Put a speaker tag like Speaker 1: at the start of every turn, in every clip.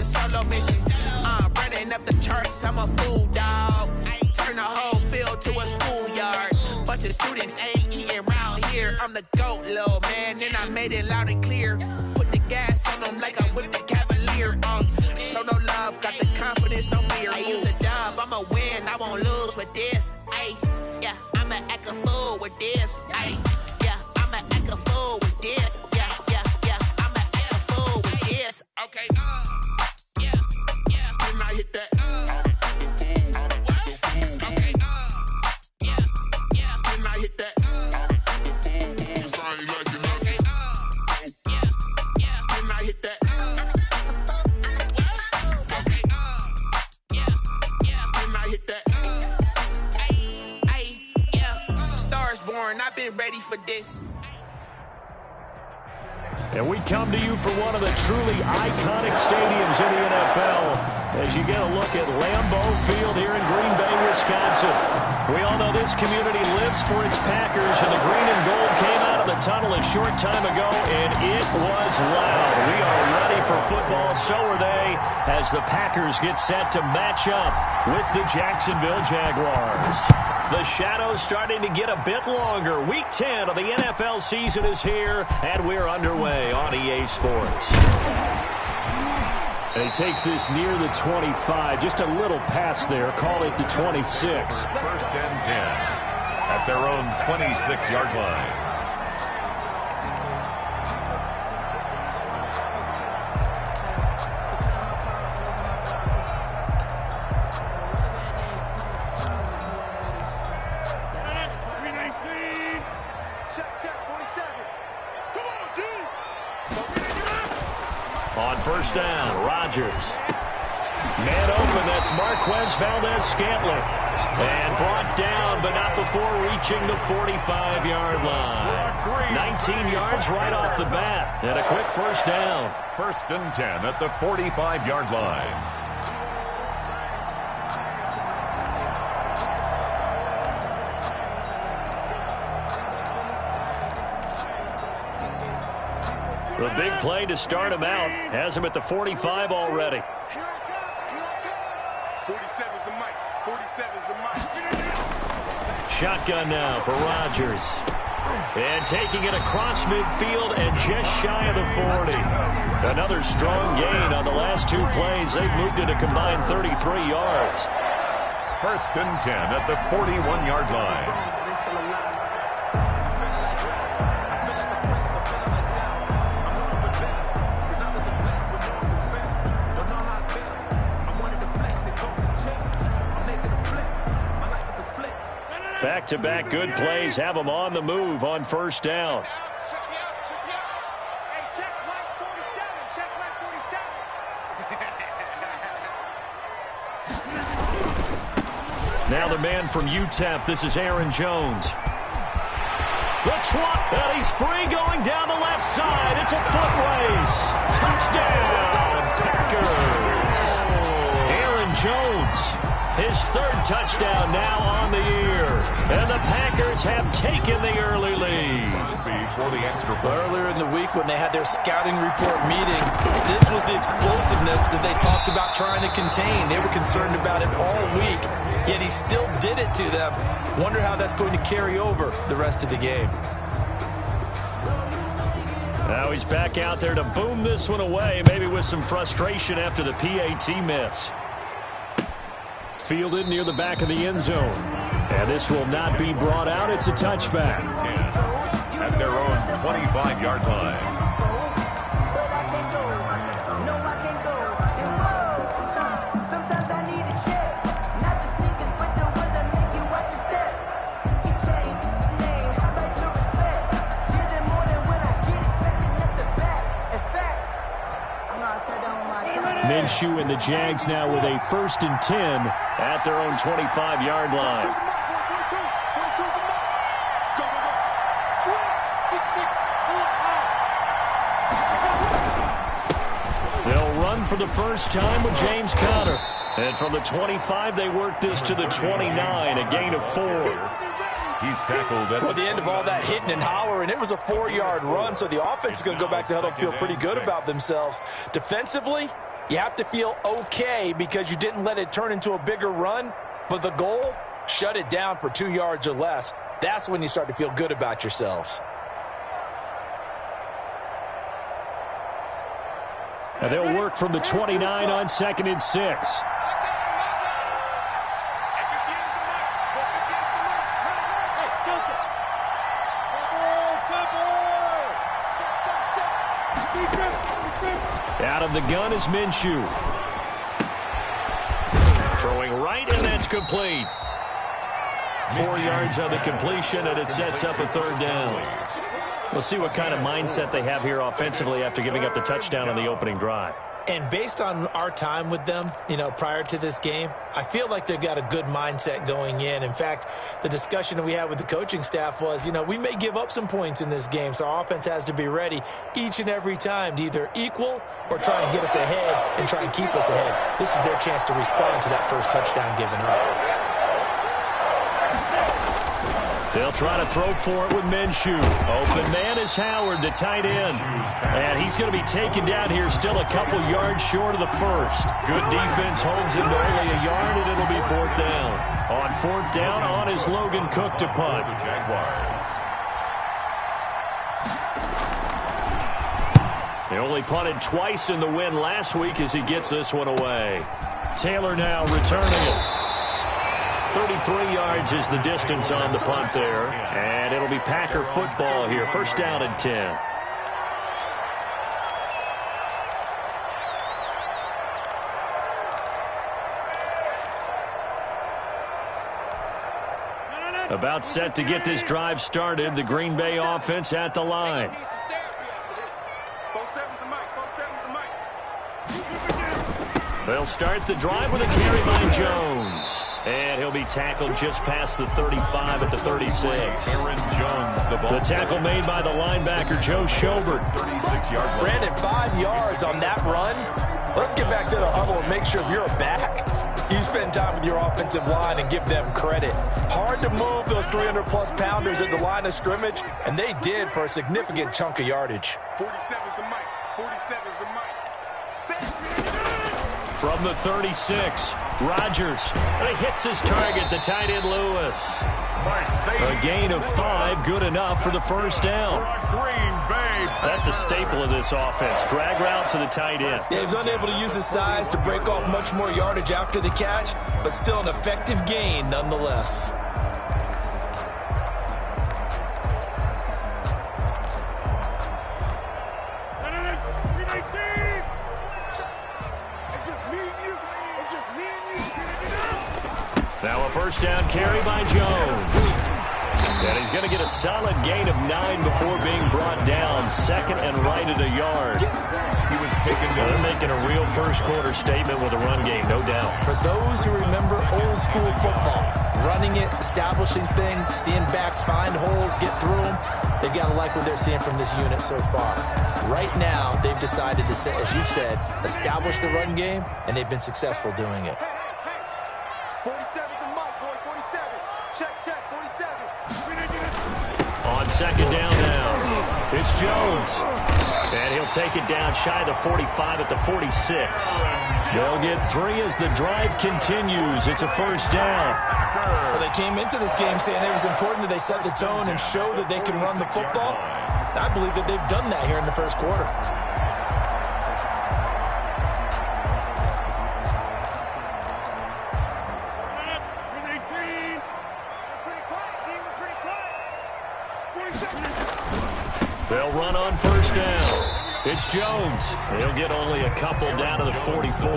Speaker 1: solo mission. Running up the charts, I'm a fool, dog. Turn the whole field to a schoolyard. Bunch of students ain't eating round here. I'm the GOAT, little man, and I made it loud and clear. Put the gas on them like I'm with the Cavalier. Show no love, got the confidence, no fear. I use a dub, I'ma win, I won't lose with this. Ay, yeah, I'ma act a fool with this. Ay, yeah, I'ma act a fool with this. Yeah, yeah, yeah, I'ma act a fool with this. Okay, yeah, yeah, when I hit that. I've been ready for this.
Speaker 2: And we come to you from one of the truly iconic stadiums in the NFL as you get a look at Lambeau Field here in Green Bay, Wisconsin. We all know this community lives for its Packers, and the green and gold came out of the tunnel a short time ago, and it was loud. We are ready for football, so are they, as the Packers get set to match up with the Jacksonville Jaguars. The shadow's starting to get a bit longer. Week 10 of the NFL season is here, and we're underway on EA Sports. And he takes this near the 25. Just a little pass there. Call it the 26.
Speaker 3: First and 10 at their own 26-yard line.
Speaker 2: On first down, Rodgers. Man open, that's Marquez Valdez-Scantling. And brought down, but not before reaching the 45-yard line. 19 yards right off the bat, and a quick first down.
Speaker 3: First and 10 at the 45-yard line.
Speaker 2: The big play to start him out has him at the 45 already.
Speaker 4: 47's the mic. 47's the mic.
Speaker 2: Shotgun now for Rodgers. And taking it across midfield and just shy of the 40. Another strong gain on the last two plays. They've moved it a combined 33 yards.
Speaker 3: First and 10 at the 41-yard line.
Speaker 2: Back-to-back good plays have them on the move on first down. Now the man from UTEP, this is Aaron Jones. The trot, and he's free going down the left side. It's a foot race. Touchdown, Packers. Aaron Jones, his third touchdown now on the year. And the Packers have taken the early lead.
Speaker 5: Earlier in the week when they had their scouting report meeting, this was the explosiveness that they talked about trying to contain. They were concerned about it all week, yet he still did it to them. Wonder how that's going to carry over the rest of the game.
Speaker 2: Now he's back out there to boom this one away, maybe with some frustration after the PAT miss. Fielded near the back of the end zone. And this will not be brought out. It's a touchback.
Speaker 3: At their own 25-yard line.
Speaker 2: Minshew and the Jags now with a first and 10 at their own 25-yard line. They'll run for the first time with James Conner. And from the 25, they work this to the 29, a gain of 4.
Speaker 3: He's tackled at
Speaker 5: the end of all that hitting and hollering. It was a 4-yard run, so the offense is going to go back to huddle and feel pretty good about themselves. Defensively, You have to feel okay because you didn't let it turn into a bigger run, but the goal, shut it down for 2 yards or less. That's when you start to feel good about yourselves.
Speaker 2: And they'll work from the 29 on 2nd and 6. Out of the gun is Minshew. Throwing right, and that's complete. 4 yards on the completion, and it sets up a 3rd down. We'll see what kind of mindset they have here offensively after giving up the touchdown on the opening drive.
Speaker 5: And based on our time with them, prior to this game, I feel like they've got a good mindset going in. In fact, the discussion that we had with the coaching staff was, we may give up some points in this game, so our offense has to be ready each and every time to either equal or try and get us ahead and try and keep us ahead. This is their chance to respond to that first touchdown given up.
Speaker 2: They'll try to throw for it with Minshew. Open man is Howard, the tight end. And he's going to be taken down here still a couple yards short of the first. Good defense holds him to only a yard, and it'll be 4th down. On 4th down, on is Logan Cook to punt. They only punted twice in the win last week as he gets this one away. Taylor now returning it. 33 yards is the distance on the punt there. And it'll be Packer football here. 1st down and 10. About set to get this drive started. The Green Bay offense at the line. They'll start the drive with a carry by Jones. And he'll be tackled just past the 35 at the 36.
Speaker 3: Aaron Jones,
Speaker 2: the tackle made by the linebacker, Joe Schobert.
Speaker 3: 36-yard.
Speaker 5: Brandon, 5 yards on that run. Let's get back to the huddle and make sure if you're a back, you spend time with your offensive line and give them credit. Hard to move those 300-plus pounders at the line of scrimmage, and they did for a significant chunk of yardage.
Speaker 4: 47's the mic. 47's the mic.
Speaker 2: From the 36, Rodgers. And he hits his target, the tight end Lewis. A gain of 5, good enough for the 1st down. That's a staple of this offense. Drag route to the tight end.
Speaker 5: Yeah, he was unable to use his size to break off much more yardage after the catch, but still an effective gain nonetheless.
Speaker 2: Now a 1st down carry by Jones. And he's going to get a solid gain of 9 before being brought down. 2nd and right at a yard.
Speaker 3: He was taken down.
Speaker 2: They're making a real first-quarter statement with a run game, no doubt.
Speaker 5: For those who remember old-school football, running it, establishing things, seeing backs find holes, get through them, they've got to like what they're seeing from this unit so far. Right now, they've decided to, as you said, establish the run game, and they've been successful doing it.
Speaker 4: 47's the mic, boy. 47. Check, 47.
Speaker 2: On 2nd down now, it's Jones. And he'll take it down shy of the 45 at the 46. They'll get 3 as the drive continues. It's a 1st down.
Speaker 5: Well, they came into this game saying it was important that they set the tone and show that they can run the football. And I believe that they've done that here in the 1st quarter.
Speaker 2: They'll run on 1st down. It's Jones. He'll get only a couple down to the 44.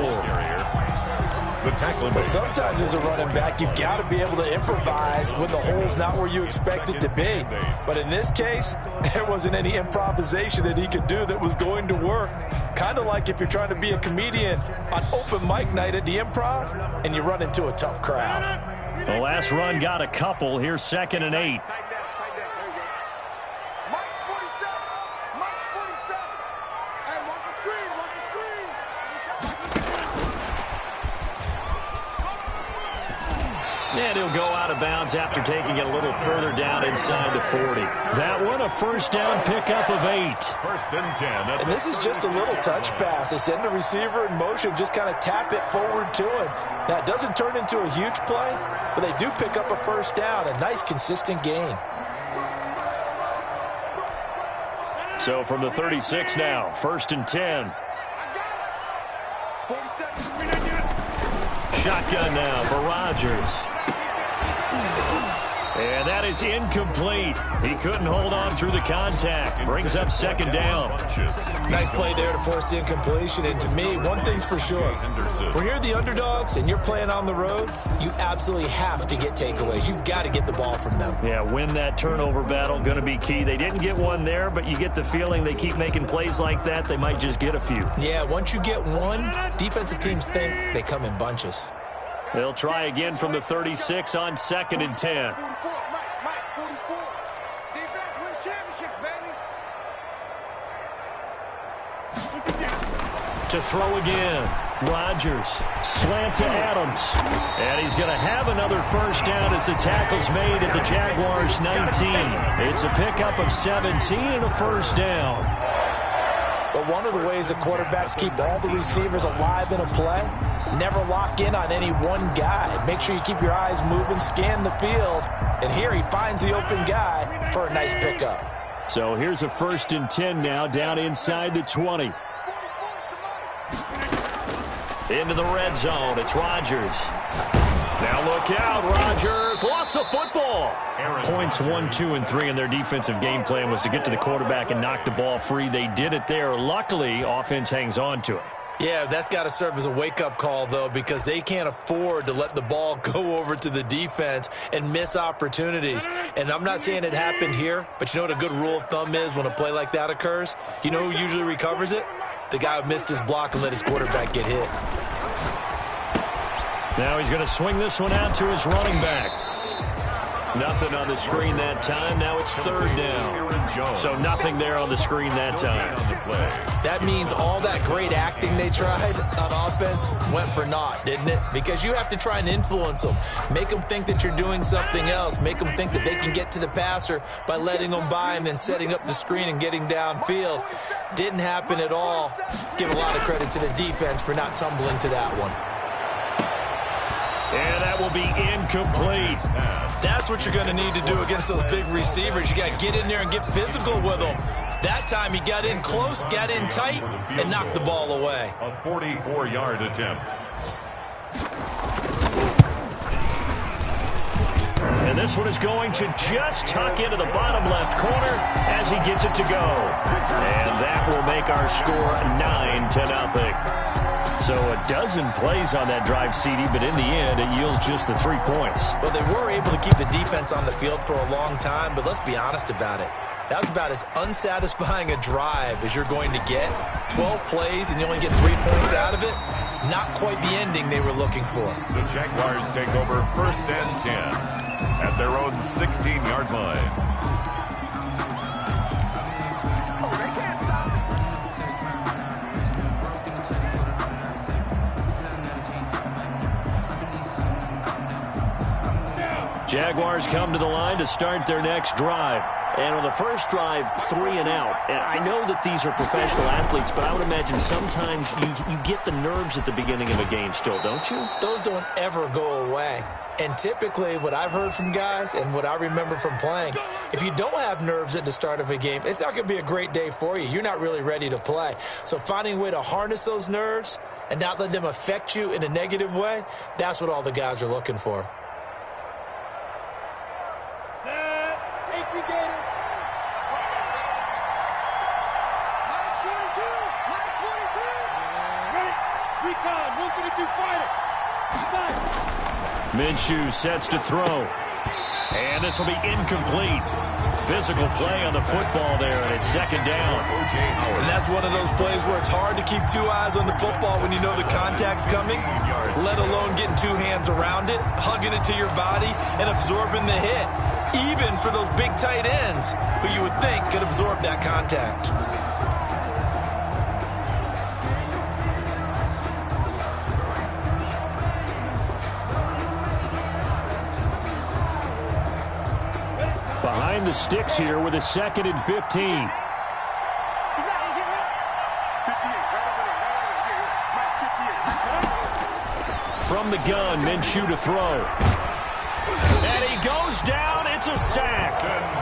Speaker 5: But sometimes as a running back, you've got to be able to improvise when the hole's not where you expect it to be. But in this case, there wasn't any improvisation that he could do that was going to work. Kind of like if you're trying to be a comedian on open mic night at the Improv and you run into a tough crowd.
Speaker 2: The last run got a couple. Here's 2nd and 8. And he'll go out of bounds after taking it a little further down inside the 40. That one, a first down pickup of 8.
Speaker 3: First and 10.
Speaker 5: And this is just a little touch pass. They send the receiver in motion, just kind of tap it forward to him. Now, it doesn't turn into a huge play, but they do pick up a first down, a nice, consistent gain.
Speaker 2: So from the 36 now, first and 10. Shotgun now for Rodgers. And that is incomplete. He couldn't hold on through the contact. Brings up second down.
Speaker 5: Nice play there to force the incompletion. And to me, one thing's for sure. When you're the underdogs and you're playing on the road, you absolutely have to get takeaways. You've got to get the ball from them.
Speaker 2: Yeah, win that turnover battle, going to be key. They didn't get one there, but you get the feeling they keep making plays like that, they might just get a few.
Speaker 5: Yeah, once you get one, defensive teams think they come in bunches.
Speaker 2: They'll try again from the 36 on second and 10. To throw again. Rodgers. Slant to Adams. And he's going to have another first down as the tackle's made at the Jaguars' 19. It's a pickup of 17 and a first down.
Speaker 5: But one of the ways the quarterbacks keep all the receivers alive in a play, never lock in on any one guy. Make sure you keep your eyes moving, scan the field. And here he finds the open guy for a nice pickup.
Speaker 2: So here's a first and 10 now down inside the 20. Into the red zone. It's Rodgers. Now look out. Rodgers lost the football. Points 1, 2, and 3 in their defensive game plan was to get to the quarterback and knock the ball free. They did it there. Luckily, offense hangs on to it.
Speaker 5: Yeah, that's got to serve as a wake-up call, though, because they can't afford to let the ball go over to the defense and miss opportunities. And I'm not saying it happened here, but you know what a good rule of thumb is when a play like that occurs? You know who usually recovers it? The guy who missed his block and let his quarterback get hit.
Speaker 2: Now he's going to swing this one out to his running back. Nothing on the screen that time. Now it's third down. So nothing there on the screen that time.
Speaker 5: That means all that great acting they tried on offense went for naught, didn't it? Because you have to try and influence them. Make them think that you're doing something else. Make them think that they can get to the passer by letting them by and then setting up the screen and getting downfield. Didn't happen at all. Give a lot of credit to the defense for not tumbling to that one.
Speaker 2: And that will be incomplete.
Speaker 5: That's what you're going to need to do against those big receivers. You got to get in there and get physical with them. That time he got in close, got in tight, and knocked the ball away.
Speaker 3: A 44-yard attempt.
Speaker 2: And this one is going to just tuck into the bottom left corner as he gets it to go. And that will make our score 9-0. So a dozen plays on that drive, CD, but in the end, it yields just the 3 points.
Speaker 5: Well, they were able to keep the defense on the field for a long time, but let's be honest about it. That was about as unsatisfying a drive as you're going to get. 12 plays and you only get 3 points out of it. Not quite the ending they were looking for.
Speaker 3: The Jaguars take over first and 10 at their own 16-yard line.
Speaker 2: Jaguars come to the line to start their next drive. And on the first drive, 3 and out. And I know that these are professional athletes, but I would imagine sometimes you get the nerves at the beginning of a game still, don't you?
Speaker 5: Those don't ever go away. And typically what I've heard from guys and what I remember from playing, if you don't have nerves at the start of a game, it's not going to be a great day for you. You're not really ready to play. So finding a way to harness those nerves and not let them affect you in a negative way, that's what all the guys are looking for.
Speaker 2: Minshew sets to throw. And this will be incomplete. Physical play on the football there, and it's second down.
Speaker 5: And that's one of those plays where it's hard to keep 2 eyes on the football when you know the contact's coming, let alone getting 2 hands around it, hugging it to your body, and absorbing the hit. Even for those big tight ends who you would think could absorb that contact.
Speaker 2: behind the sticks here with a 2nd and 15. From the gun, Minshew to throw. And he goes down. It's a sack.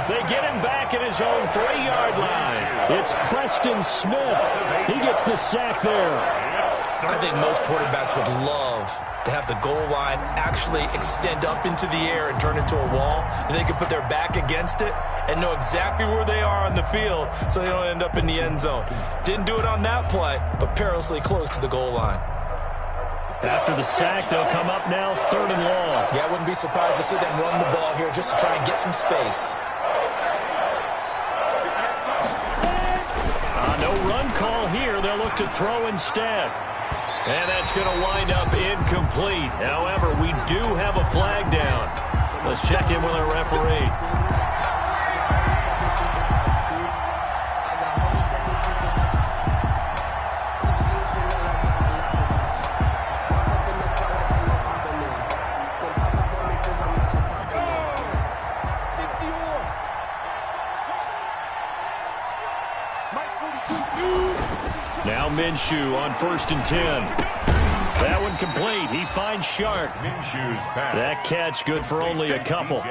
Speaker 2: They get him back at his own 3-yard line. It's Preston Smith. He gets the sack there.
Speaker 5: I think most quarterbacks would love to have the goal line actually extend up into the air and turn into a wall, and they can put their back against it and know exactly where they are on the field so they don't end up in the end zone. Didn't do it on that play, but perilously close to the goal line.
Speaker 2: After the sack, they'll come up now 3rd and long.
Speaker 5: Yeah, I wouldn't be surprised to see them run the ball here just to try and get some space.
Speaker 2: No run call here. They'll look to throw instead. And that's going to wind up incomplete. However, we do have a flag down. Let's check in with our referee. Now Minshew on 1st and 10. That one complete. He finds Shark.
Speaker 3: Minshew's pass.
Speaker 2: That catch good for only a couple.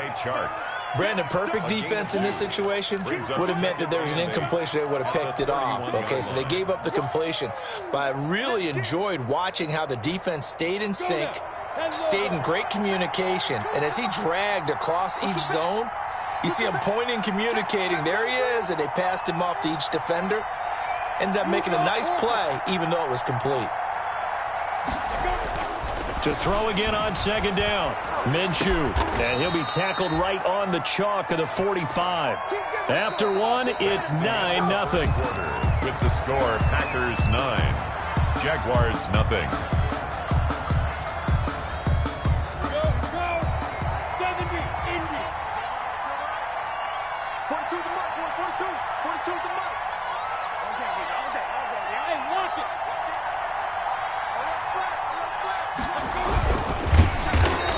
Speaker 5: Brandon, perfect defense in this situation would have meant that there was an incompletion. They would have picked it off. Okay, so they gave up the completion. But I really enjoyed watching how the defense stayed in sync, stayed in great communication, and as he dragged across each zone, you see him pointing, communicating. There he is, and they passed him off to each defender. Ended up making a nice play, even though it was complete.
Speaker 2: To throw again on 2nd down. Minshew. And he'll be tackled right on the chalk of the 45. After one, it's 9-0.
Speaker 3: With the score, Packers 9, Jaguars nothing.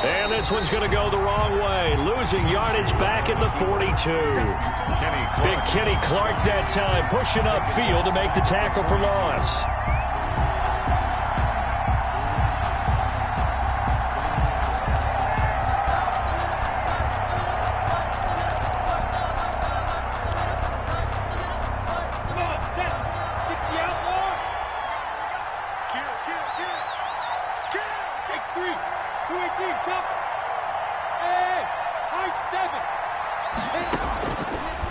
Speaker 2: And this one's going to go the wrong way. Losing yardage back at the 42. Big Kenny Clark that time, pushing upfield to make the tackle for loss.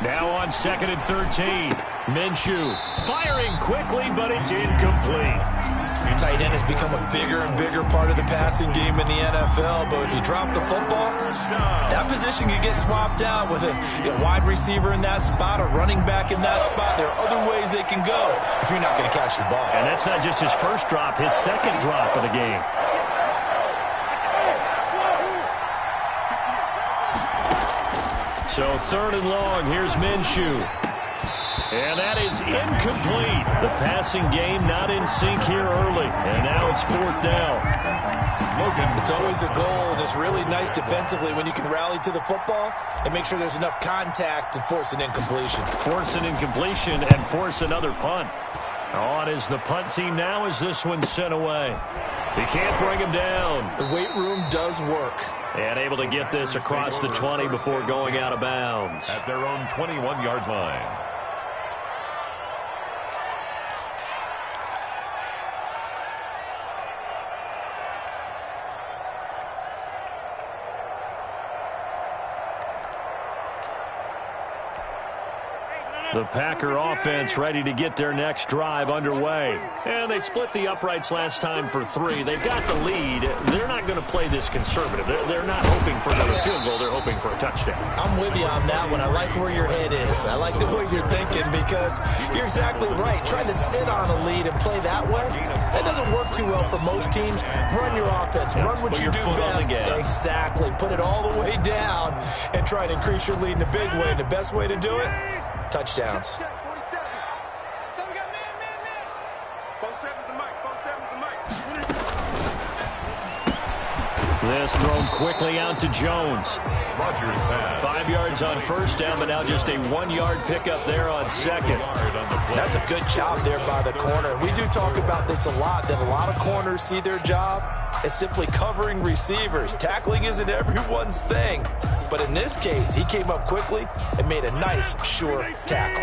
Speaker 2: Now on 2nd and 13. Minshew firing quickly, but it's incomplete.
Speaker 5: Tight end has become a bigger and bigger part of the passing game in the NFL, but if you drop the football, that position can get swapped out with a wide receiver in that spot, a running back in that spot. There are other ways they can go if you're not going to catch the ball.
Speaker 2: And that's not just his first drop, his 2nd drop of the game. So 3rd and long, here's Minshew. And that is incomplete. The passing game not in sync here early. And now it's 4th down.
Speaker 5: It's always a goal, and it's really nice defensively when you can rally to the football and make sure there's enough contact to force an incompletion.
Speaker 2: Force an incompletion and force another punt. On is the punt team now as this one's sent away. He can't bring him down.
Speaker 5: The weight room does work.
Speaker 2: And able to get this across the 20 before going out of bounds.
Speaker 3: At their own 21-yard line.
Speaker 2: The Packer offense ready to get their next drive underway. And they split the uprights last time for 3. They've got the lead. They're not going to play this conservative. They're not hoping for another field goal. They're hoping for a touchdown.
Speaker 5: I'm with you on that one. I like where your head is. I like the way you're thinking because you're exactly right. Trying to sit on a lead and play that way, that doesn't work too well for most teams. Run your offense. Run what you do best. Exactly. Put it all the way down and try to increase your lead in a big way. And the best way to do it, touchdowns.
Speaker 2: This thrown quickly out to Jones.
Speaker 3: Rodgers pass.
Speaker 2: 5 yards on first down, but now just a 1-yard pickup there on second.
Speaker 5: That's a good job there by the corner. We do talk about this a lot, that a lot of corners see their job as simply covering receivers. Tackling isn't everyone's thing. But in this case, he came up quickly and made a nice, sure tackle.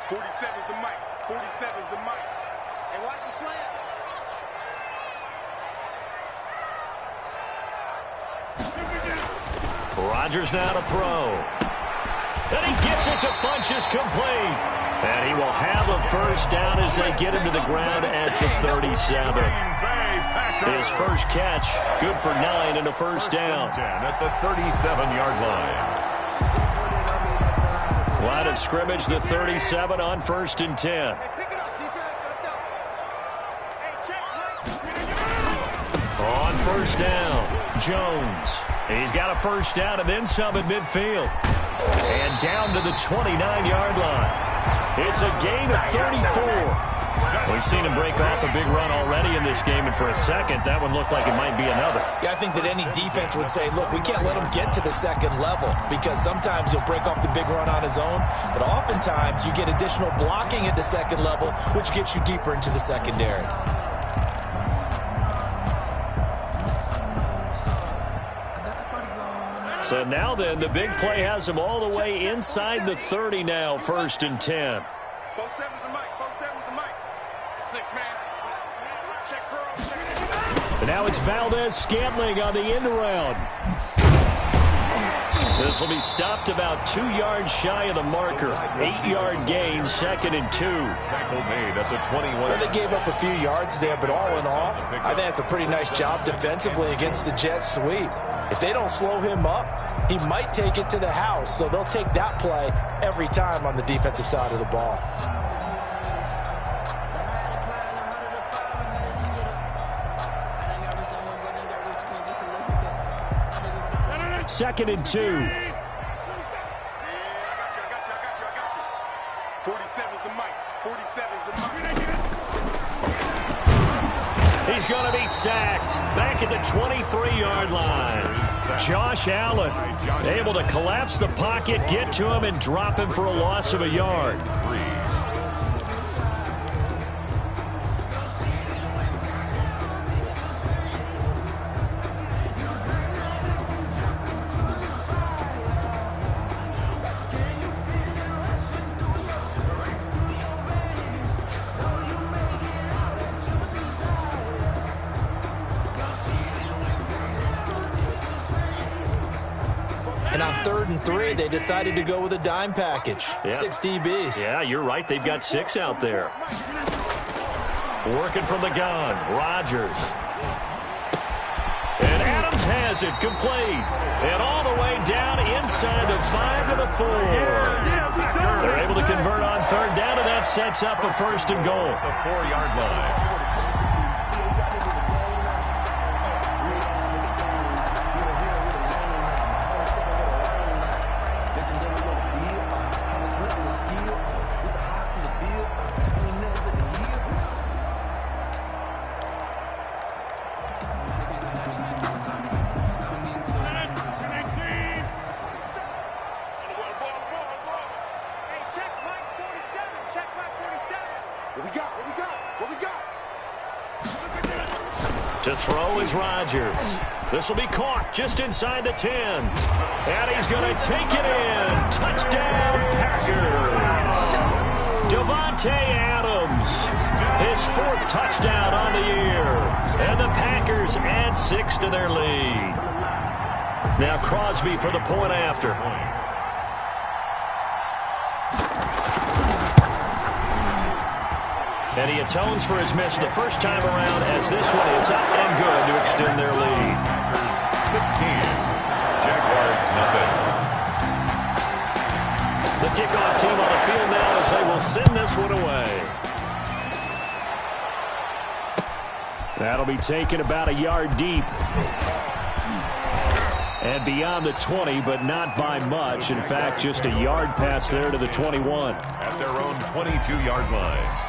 Speaker 4: 47's the mic. 47's the mic. Hey, watch the slant.
Speaker 2: Rodgers now to throw. And he gets it to Funchess complete. And he will have a first down as they get him to the ground at the 37. His first catch, good for 9 and a first down.
Speaker 3: 10 at the 37-yard line.
Speaker 2: Line of scrimmage, the 37 on 1st and 10.
Speaker 4: Hey, pick it up, defense. Let's go. Hey, check,
Speaker 2: On first down, Jones. He's got a first down and then some at midfield. And down to the 29-yard line. It's a gain of 34. We've seen him break off a big run already in this game, and for a second, that one looked like it might be another.
Speaker 5: Yeah, I think that any defense would say, look, we can't let him get to the second level, because sometimes he'll break off the big run on his own, but oftentimes you get additional blocking at the second level, which gets you deeper into the secondary.
Speaker 2: So now then, the big play has him all the way inside the 30 now, 1st and 10.
Speaker 4: Both sevens the mic. Both sevens the mic. 6 man. Check girl. Check.
Speaker 2: And now it's Valdez-Scantling on the end around. This will be stopped about 2 yards shy of the marker. 8-yard gain, 2nd and 2.
Speaker 3: Tackle made at the 21.
Speaker 5: Well, they gave up a few yards there, but all in all, I think that's a pretty nice job defensively against the Jets sweep. If they don't slow him up, he might take it to the house, so they'll take that play every time on the defensive side of the ball.
Speaker 2: Second and 2.
Speaker 4: I got you. 47's the mic. 47's the mic.
Speaker 2: He's going to be sacked back at the 23-yard line. Josh Allen able to collapse the pocket, get to him, and drop him for a loss of a yard.
Speaker 5: And on 3rd and 3, they decided to go with a dime package.
Speaker 2: Yeah.
Speaker 5: 6 DBs.
Speaker 2: Yeah, you're right. They've got 6 out there. Working from the gun, Rodgers. And Adams has it, complete. And all the way down inside the 5 to the 4. They're able to convert on 3rd down, and that sets up a 1st and goal.
Speaker 3: The 4-yard line.
Speaker 2: To throw is Rodgers. This will be caught just inside the 10. And he's going to take it in. Touchdown, Packers. Davante Adams. His 4th touchdown on the year. And the Packers add 6 to their lead. Now Crosby for the point after. And he atones for his miss the first time around, as this one is up and good to extend their lead.
Speaker 3: 16. Jaguars nothing.
Speaker 2: The kickoff team on the field now as they will send this one away. That'll be taken about a yard deep. And beyond the 20, but not by much. In fact, just a yard pass there to the 21.
Speaker 3: At their own 22-yard line.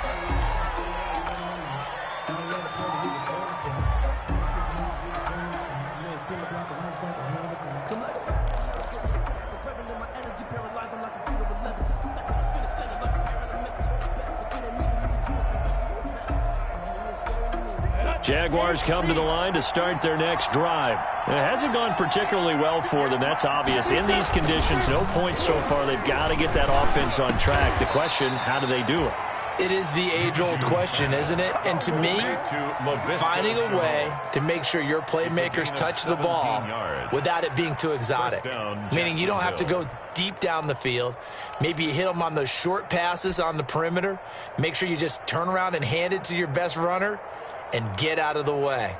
Speaker 2: Jaguars come to the line to start their next drive. It hasn't gone particularly well for them, that's obvious. In these conditions, no points so far. They've got to get that offense on track. The question, how do they do it?
Speaker 5: It is the age-old question, isn't it? And to me, finding a way to make sure your playmakers touch the ball without it being too exotic. Meaning you don't have to go deep down the field. Maybe you hit them on those short passes on the perimeter. Make sure you just turn around and hand it to your best runner and get out of the way.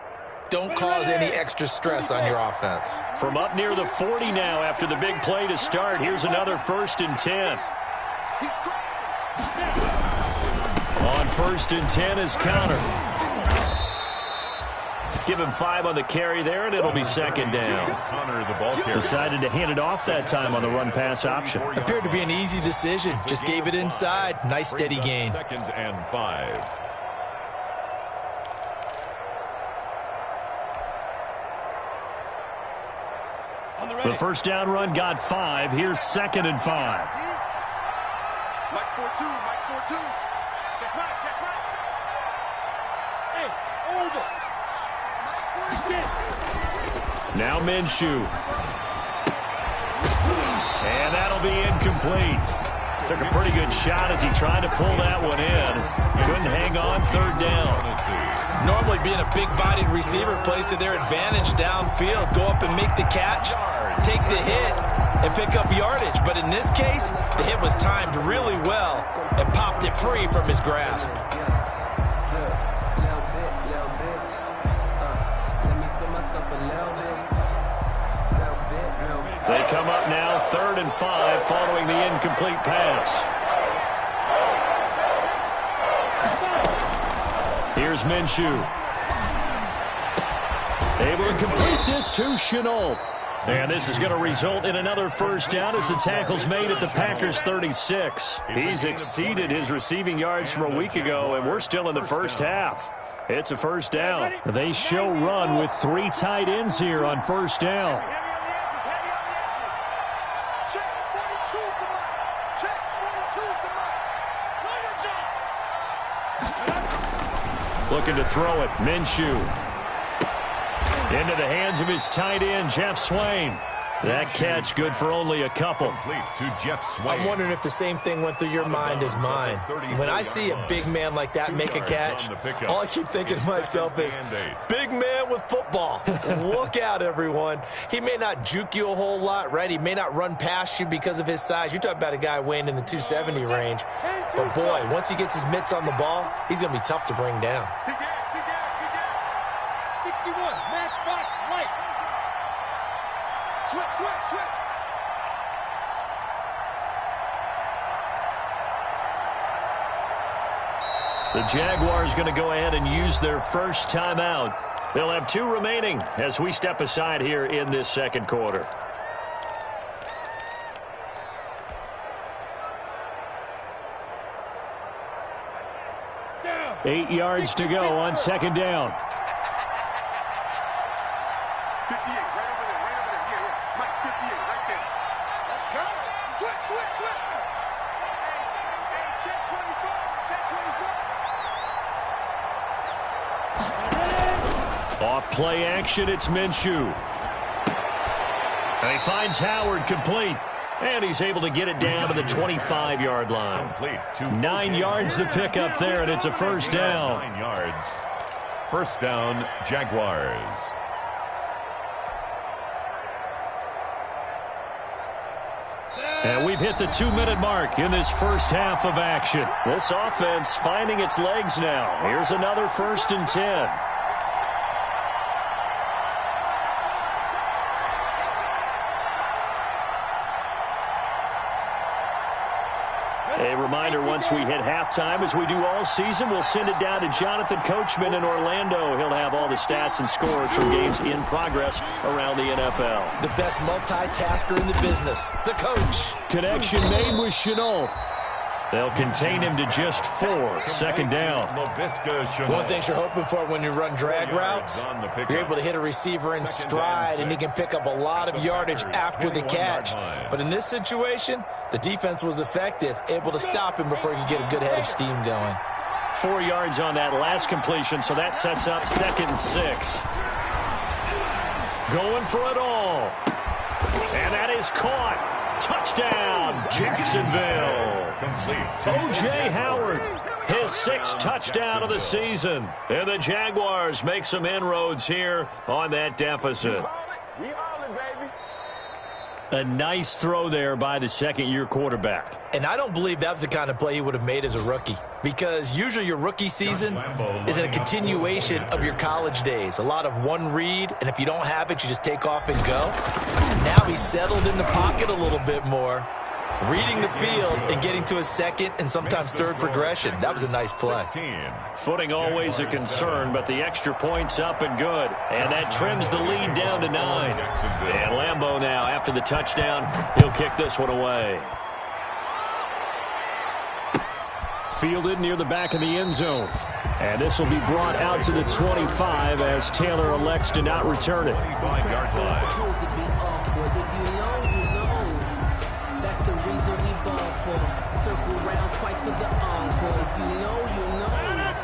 Speaker 5: Don't cause any extra stress on your offense.
Speaker 2: From up near the 40 now after the big play to start, here's another 1st and 10. On 1st and 10 is Connor. Give him 5 on the carry there, and it'll be 2nd down. Decided to hand it off that time on the run-pass option.
Speaker 5: Appeared to be an easy decision. Just gave it inside. Nice steady gain.
Speaker 3: 2nd and 5.
Speaker 2: The first down run got 5. Here's 2nd and 5.
Speaker 4: Mike 4-2, Mike 4-2. Check right, check right. Hey, over.
Speaker 2: Now Minshew. And that'll be incomplete. Took a pretty good shot as he tried to pull that one in. Couldn't hang on, 3rd down.
Speaker 5: Normally being a big-bodied receiver plays to their advantage downfield. Go up and make the catch, take the hit, and pick up yardage. But in this case, the hit was timed really well and popped it free from his grasp.
Speaker 2: They come up now 3rd and 5 following the incomplete pass. Here's Minshew. Able to complete this to Chenault. And this is going to result in another 1st down as the tackle's made at the Packers' 36. He's exceeded his receiving yards from a week ago, and we're still in the first half. It's a 1st down. They show run with 3 tight ends here on 1st down. Looking to throw it. Minshew. Into the hands of his tight end, Jeff Swain. That catch good for only a couple.
Speaker 5: I'm wondering if the same thing went through your mind as mine. When I see a big man like that make a catch, all I keep thinking to myself is, big man with football. Look out, everyone. He may not juke you a whole lot, right? He may not run past you because of his size. You're talking about a guy weighing in the 270 range. But, boy, once he gets his mitts on the ball, he's going to be tough to bring down.
Speaker 4: 61, matchbox, right. Switch.
Speaker 2: The Jaguars going to go ahead and use their first timeout. They'll have 2 remaining as we step aside here in this 2nd quarter.
Speaker 4: Down.
Speaker 2: 8 yards to go on 2nd down.
Speaker 4: 58, right over there. Yeah. Mike 58, right there. Let's go. Switch. Hey, check 24.
Speaker 2: Off play action, it's Minshew. And he finds Howard complete. And he's able to get it down to the 25-yard line. 9 yards to pick up there, and it's a 1st down.
Speaker 3: 9 yards. 1st down, Jaguars.
Speaker 2: And we've hit the 2-minute mark in this first half of action. This offense finding its legs now. Here's another 1st and 10. A reminder, once we hit halftime, as we do all season, we'll send it down to Jonathan Coachman in Orlando. He'll have all the stats and scores from games in progress around the NFL.
Speaker 5: The best multitasker in the business, the coach.
Speaker 2: Connection made with Chenault. They'll contain him to just 4. 2nd down.
Speaker 5: One thing you're hoping for when you run drag routes, you're able to hit a receiver in stride, and he can pick up a lot of yardage after the catch. But in this situation, the defense was effective, able to stop him before he could get a good head of steam going.
Speaker 2: 4 yards on that last completion, so that sets up 2nd and 6. Going for it all. And that is caught. Touchdown, Jacksonville. O.J. Howard, his 6th touchdown of the season. And the Jaguars make some inroads here on that deficit. A nice throw there by the second-year quarterback.
Speaker 5: And I don't believe that was the kind of play he would have made as a rookie, because usually your rookie season is a continuation of your college days. A lot of one read, and if you don't have it, you just take off and go. Now he's settled in the pocket a little bit more, reading the field and getting to his second and sometimes third progression. That was a nice play.
Speaker 2: Footing always a concern, but the extra point's up and good. And that trims the lead down to 9. And Lambeau now, after the touchdown, he'll kick this one away. Fielded near the back of the end zone. And this will be brought out to the 25 as Taylor elects to not return it.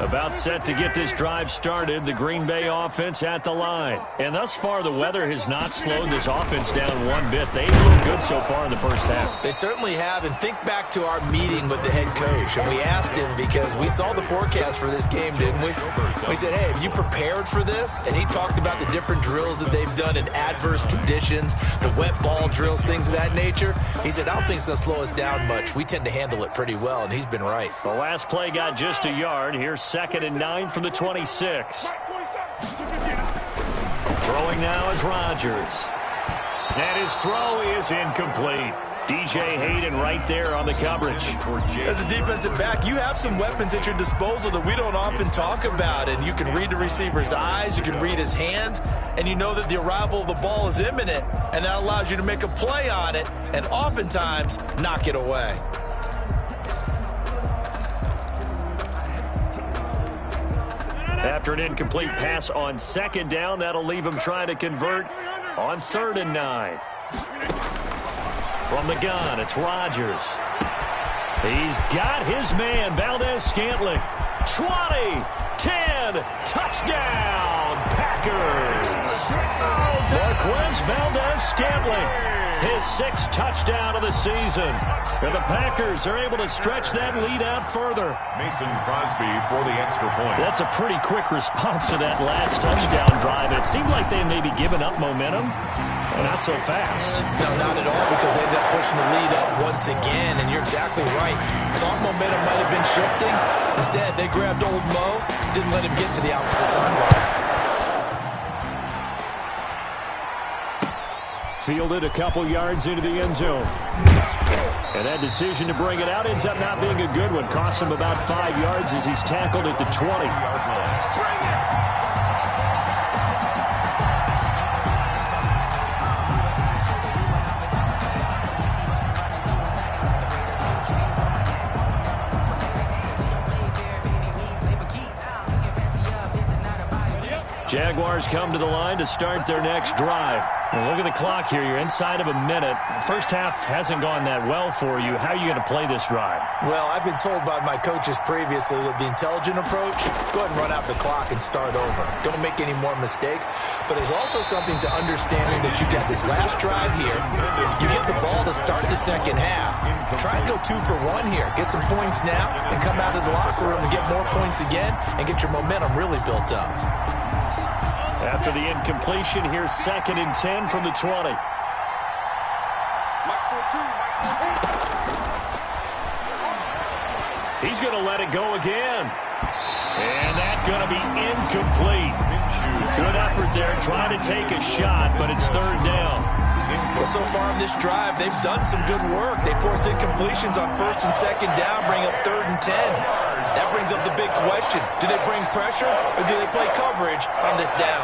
Speaker 2: About set to get this drive started, the Green Bay offense at the line. And thus far, the weather has not slowed this offense down one bit. They've looked good so far in the first half.
Speaker 5: They certainly have. And think back to our meeting with the head coach. And we asked him, because we saw the forecast for this game, didn't we? We said, hey, have you prepared for this? And he talked about the different drills that they've done in adverse conditions, the wet ball drills, things of that nature. He said, I don't think it's going to slow us down much. We tend to handle it pretty well, and he's been right.
Speaker 2: The last play got just a yard. Here's 2nd and 9 from the 26. Throwing now is Rodgers. And his throw is incomplete. DJ Hayden right there on the coverage.
Speaker 5: As a defensive back, you have some weapons at your disposal that we don't often talk about. And you can read the receiver's eyes, you can read his hands, and you know that the arrival of the ball is imminent. And that allows you to make a play on it and oftentimes knock it away.
Speaker 2: After an incomplete pass on 2nd down, that'll leave him trying to convert on 3rd and 9. From the gun, it's Rodgers. He's got his man, Valdez-Scantling. 20, 10, touchdown, Packers. Marquez Valdez-Scantling, his 6th touchdown of the season. And the Packers are able to stretch that lead out further.
Speaker 3: Mason Crosby for the extra point.
Speaker 2: That's a pretty quick response to that last touchdown drive. It seemed like they may be giving up momentum. Not so fast.
Speaker 5: No, not at all, because they ended up pushing the lead up once again, and you're exactly right. Thought momentum might have been shifting. Instead, they grabbed old Mo, didn't let him get to the opposite sideline.
Speaker 2: Fielded a couple yards into the end zone. And that decision to bring it out ends up not being a good one. Cost him about 5 yards as he's tackled at the 20. Jaguars come to the line to start their next drive. Well, look at the clock here. You're inside of a minute. First half hasn't gone that well for you. How are you going to play this drive?
Speaker 5: Well, I've been told by my coaches previously that the intelligent approach, go ahead and run out the clock and start over. Don't make any more mistakes. But there's also something to understanding that you got this last drive here. You get the ball to start the second half. Try and go 2 for 1 here. Get some points now and come out of the locker room and get more points again and get your momentum really built up.
Speaker 2: After the incompletion, here's 2nd and 10 from the 20. He's going to let it go again. And that's going to be incomplete. Good effort there, trying to take a shot, but it's 3rd down.
Speaker 5: Well, so far in this drive, they've done some good work. They force incompletions on 1st and 2nd down, bring up 3rd and 10. That brings up the big question. Do they bring pressure or do they play coverage on this down?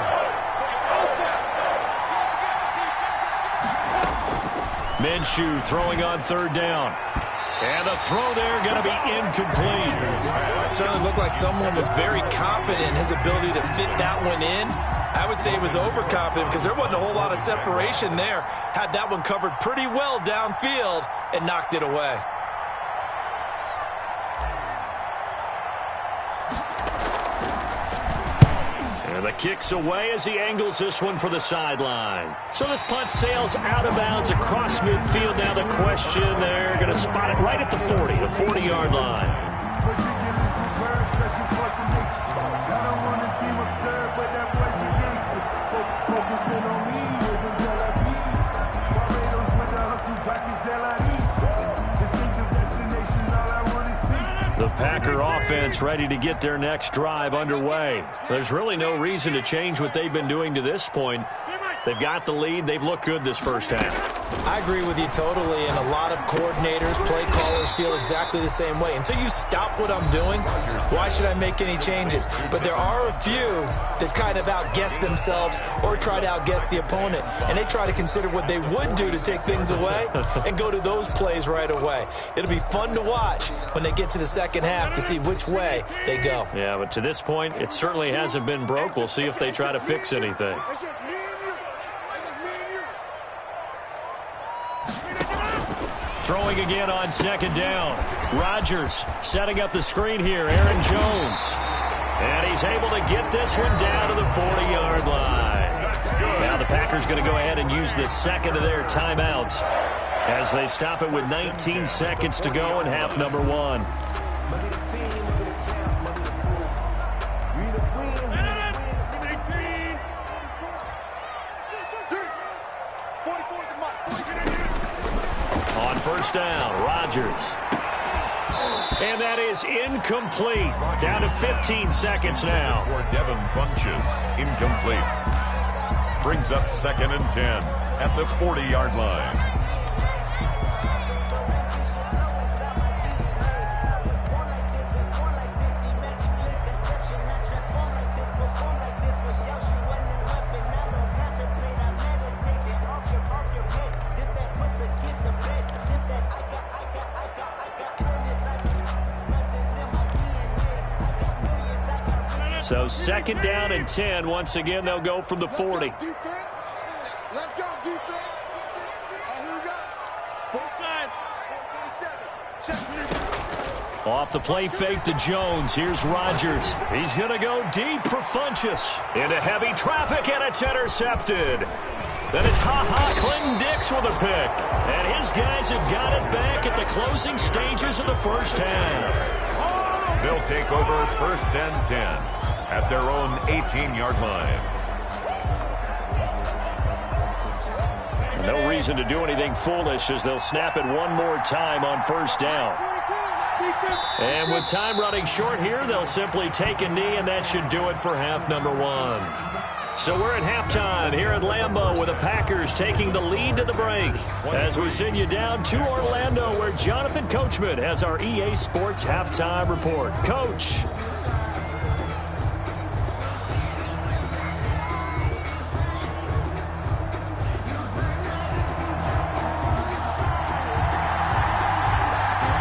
Speaker 2: Minshew throwing on 3rd down. And the throw there going to be incomplete.
Speaker 5: It certainly looked like someone was very confident in his ability to fit that one in. I would say he was overconfident because there wasn't a whole lot of separation there. Had that one covered pretty well downfield and knocked it away.
Speaker 2: The kick's away as he angles this one for the sideline. So this punt sails out of bounds across midfield. Now the question, they're going to spot it right at the 40, the 40-yard line. The Packer offense ready to get their next drive underway. There's really no reason to change what they've been doing to this point. They've got the lead. They've looked good this first half.
Speaker 5: I agree with you totally, and a lot of coordinators, play callers feel exactly the same way. Until you stop what I'm doing, why should I make any changes? But there are a few that kind of outguess themselves or try to outguess the opponent, and they try to consider what they would do to take things away and go to those plays right away. It'll be fun to watch when they get to the second half to see which way they go.
Speaker 2: Yeah, but to this point, it certainly hasn't been broke. We'll see if they try to fix anything. Throwing again on second down. Rodgers setting up the screen here. Aaron Jones. And he's able to get this one down to the 40-yard line. Now the Packers going to go ahead and use the second of their timeouts as they stop it with 19 seconds to go in half number one. On first down, Rodgers. And that is incomplete. Down to 15 seconds now.
Speaker 3: For Devin Funchess, incomplete. Brings up 2nd and 10 at the 40-yard line.
Speaker 2: So 2nd down and 10. Once again, they'll go from the 40.
Speaker 4: Let's go, defense. Here we go. Both sides. 47.
Speaker 2: Off the play fake to Jones. Here's Rodgers. He's going to go deep for Funchess. Into heavy traffic, and it's intercepted. Then it's Clinton Dix with a pick. And his guys have got it back at the closing stages of the first half.
Speaker 3: They'll take over 1st and 10 at their own 18-yard line.
Speaker 2: No reason to do anything foolish as they'll snap it one more time on first down. And with time running short here, they'll simply take a knee, and that should do it for half number one. So we're at halftime here at Lambeau with the Packers taking the lead to the break as we send you down to Orlando where Jonathan Coachman has our EA Sports halftime report. Coach.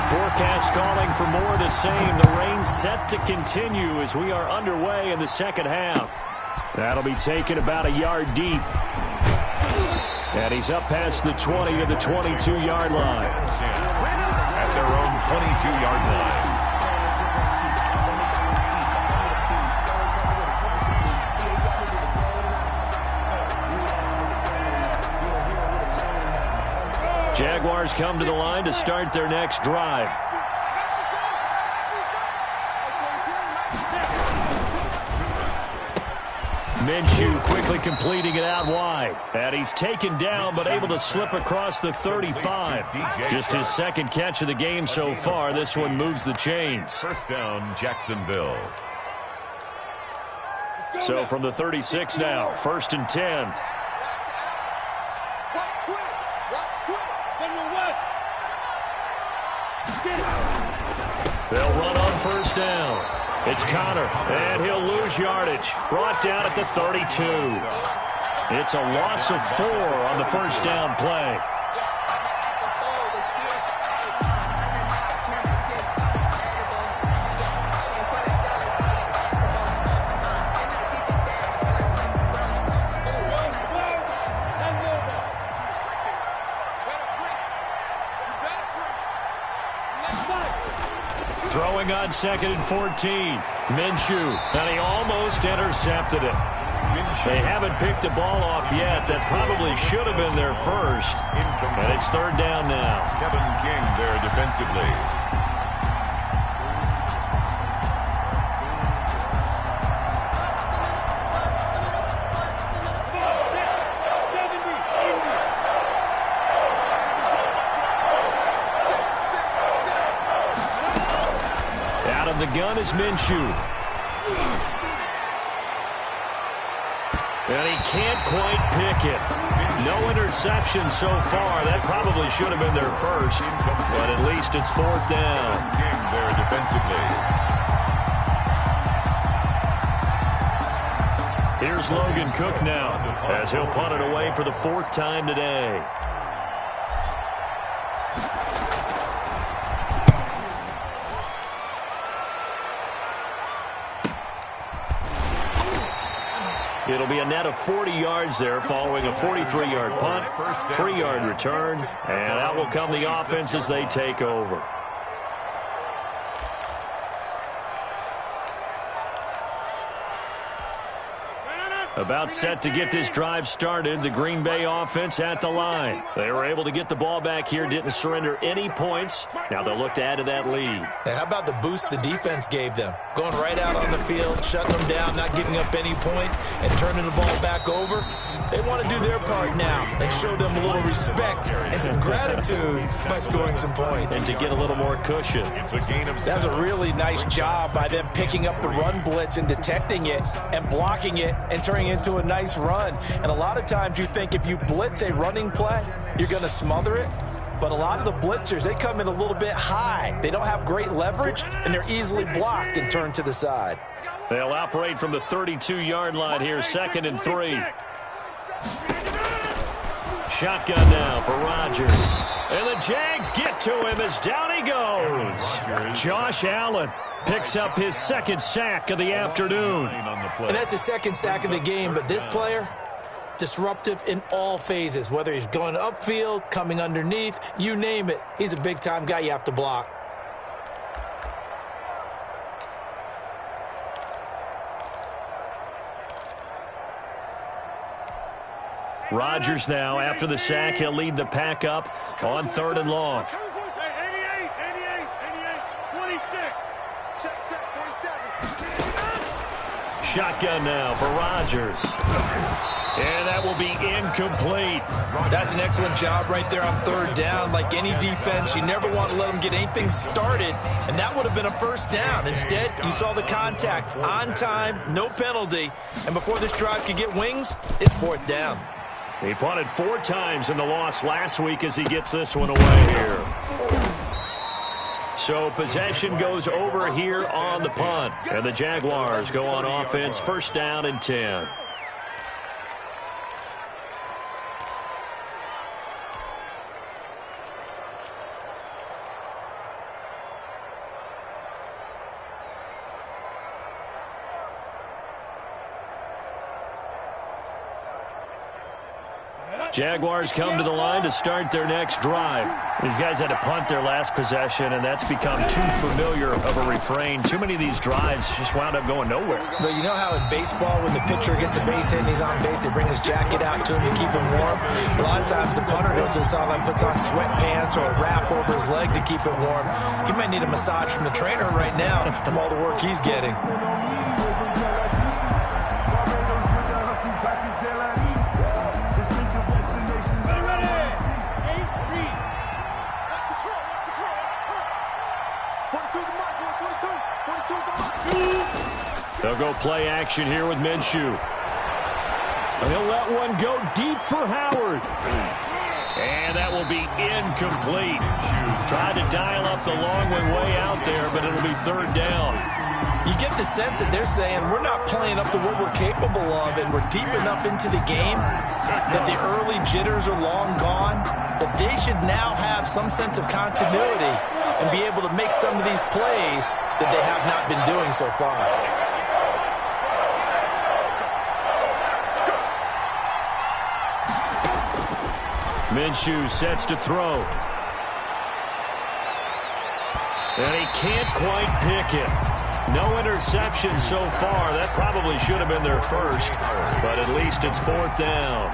Speaker 2: Forecast calling for more of the same. The rain set to continue as we are underway in the second half. That'll be taken about a yard deep. And he's up past the 20 to the 22-yard line.
Speaker 3: At their own 22-yard line.
Speaker 2: Jaguars come to the line to start their next drive. Minshew quickly completing it out wide. And he's taken down but able to slip across the 35. Just his second catch of the game so far. This one moves the chains.
Speaker 3: First down, Jacksonville.
Speaker 2: So from the 36 now, 1st and 10. They'll run on first down. It's Connor, and he'll lose yardage. Brought down at the 32. It's a loss of 4 on the first down play. Throwing on 2nd and 14. Minshew, and he almost intercepted it. They haven't picked a ball off yet. That probably should have been their first. And it's third down now.
Speaker 3: Kevin King there defensively.
Speaker 2: Out of the gun is Minshew. And he can't quite pick it. No interception so far. That probably should have been their first. But at least it's fourth down.
Speaker 3: King there defensively.
Speaker 2: Here's Logan Cook now as he'll punt it away for the fourth time today. It'll be a net of 40 yards there following a 43-yard punt, 3-yard return, and out will come the offense as they take over. About set to get this drive started, the Green Bay offense at the line. They were able to get the ball back here, didn't surrender any points. Now they'll look to add to that lead.
Speaker 5: Hey, how about the boost the defense gave them? Going right out on the field, shutting them down, not giving up any points, and turning the ball back over. They want to do their part now and show them a little respect and some gratitude by scoring some points.
Speaker 2: And to get a little more cushion.
Speaker 3: It's a gain of
Speaker 5: That's a really nice job by them picking up the run blitz and detecting it and blocking it and turning it into a nice run. And a lot of times you think if you blitz a running play, you're going to smother it. But a lot of the blitzers, they come in a little bit high. They don't have great leverage, and they're easily blocked and turned to the side.
Speaker 2: They'll operate from the 32-yard line here, 2nd and 3. Shotgun now for Rodgers. And the Jags get to him as down he goes. Josh Allen picks up his second sack of the afternoon.
Speaker 5: And that's his second sack of the game, but this player, disruptive in all phases, whether he's going upfield, coming underneath, you name it. He's a big-time guy you have to block.
Speaker 2: Rodgers now, after the sack, he'll lead the pack up on 3rd and long.
Speaker 4: 88, 26. Check, 47.
Speaker 2: Shotgun now for Rodgers. And that will be incomplete.
Speaker 5: That's an excellent job right there on 3rd down. Like any defense, you never want to let them get anything started, and that would have been a first down. Instead, you saw the contact on time, no penalty, and before this drive could get wings, it's 4th down.
Speaker 2: He punted 4 times in the loss last week as he gets this one away here. So possession goes over here on the punt, and the Jaguars go on offense, 1st down and 10. Jaguars come to the line to start their next drive. These guys had to punt their last possession, and that's become too familiar of a refrain. Too many of these drives just wound up going nowhere.
Speaker 5: But you know how in baseball, when the pitcher gets a base hit and he's on base, they bring his jacket out to him to keep him warm? A lot of times the punter goes to the sideline, puts on sweatpants or a wrap over his leg to keep it warm. He might need a massage from the trainer right now from all the work he's getting.
Speaker 2: They'll go play action here with Minshew. And he'll let one go deep for Howard. And that will be incomplete. Tried to dial up the long way out there, but it'll be 3rd down.
Speaker 5: You get the sense that they're saying we're not playing up to what we're capable of, and we're deep enough into the game that the early jitters are long gone, that they should now have some sense of continuity and be able to make some of these plays that they have not been doing so far.
Speaker 2: Minshew sets to throw. And he can't quite pick it. No interceptions so far. That probably should have been their first, but at least it's 4th down.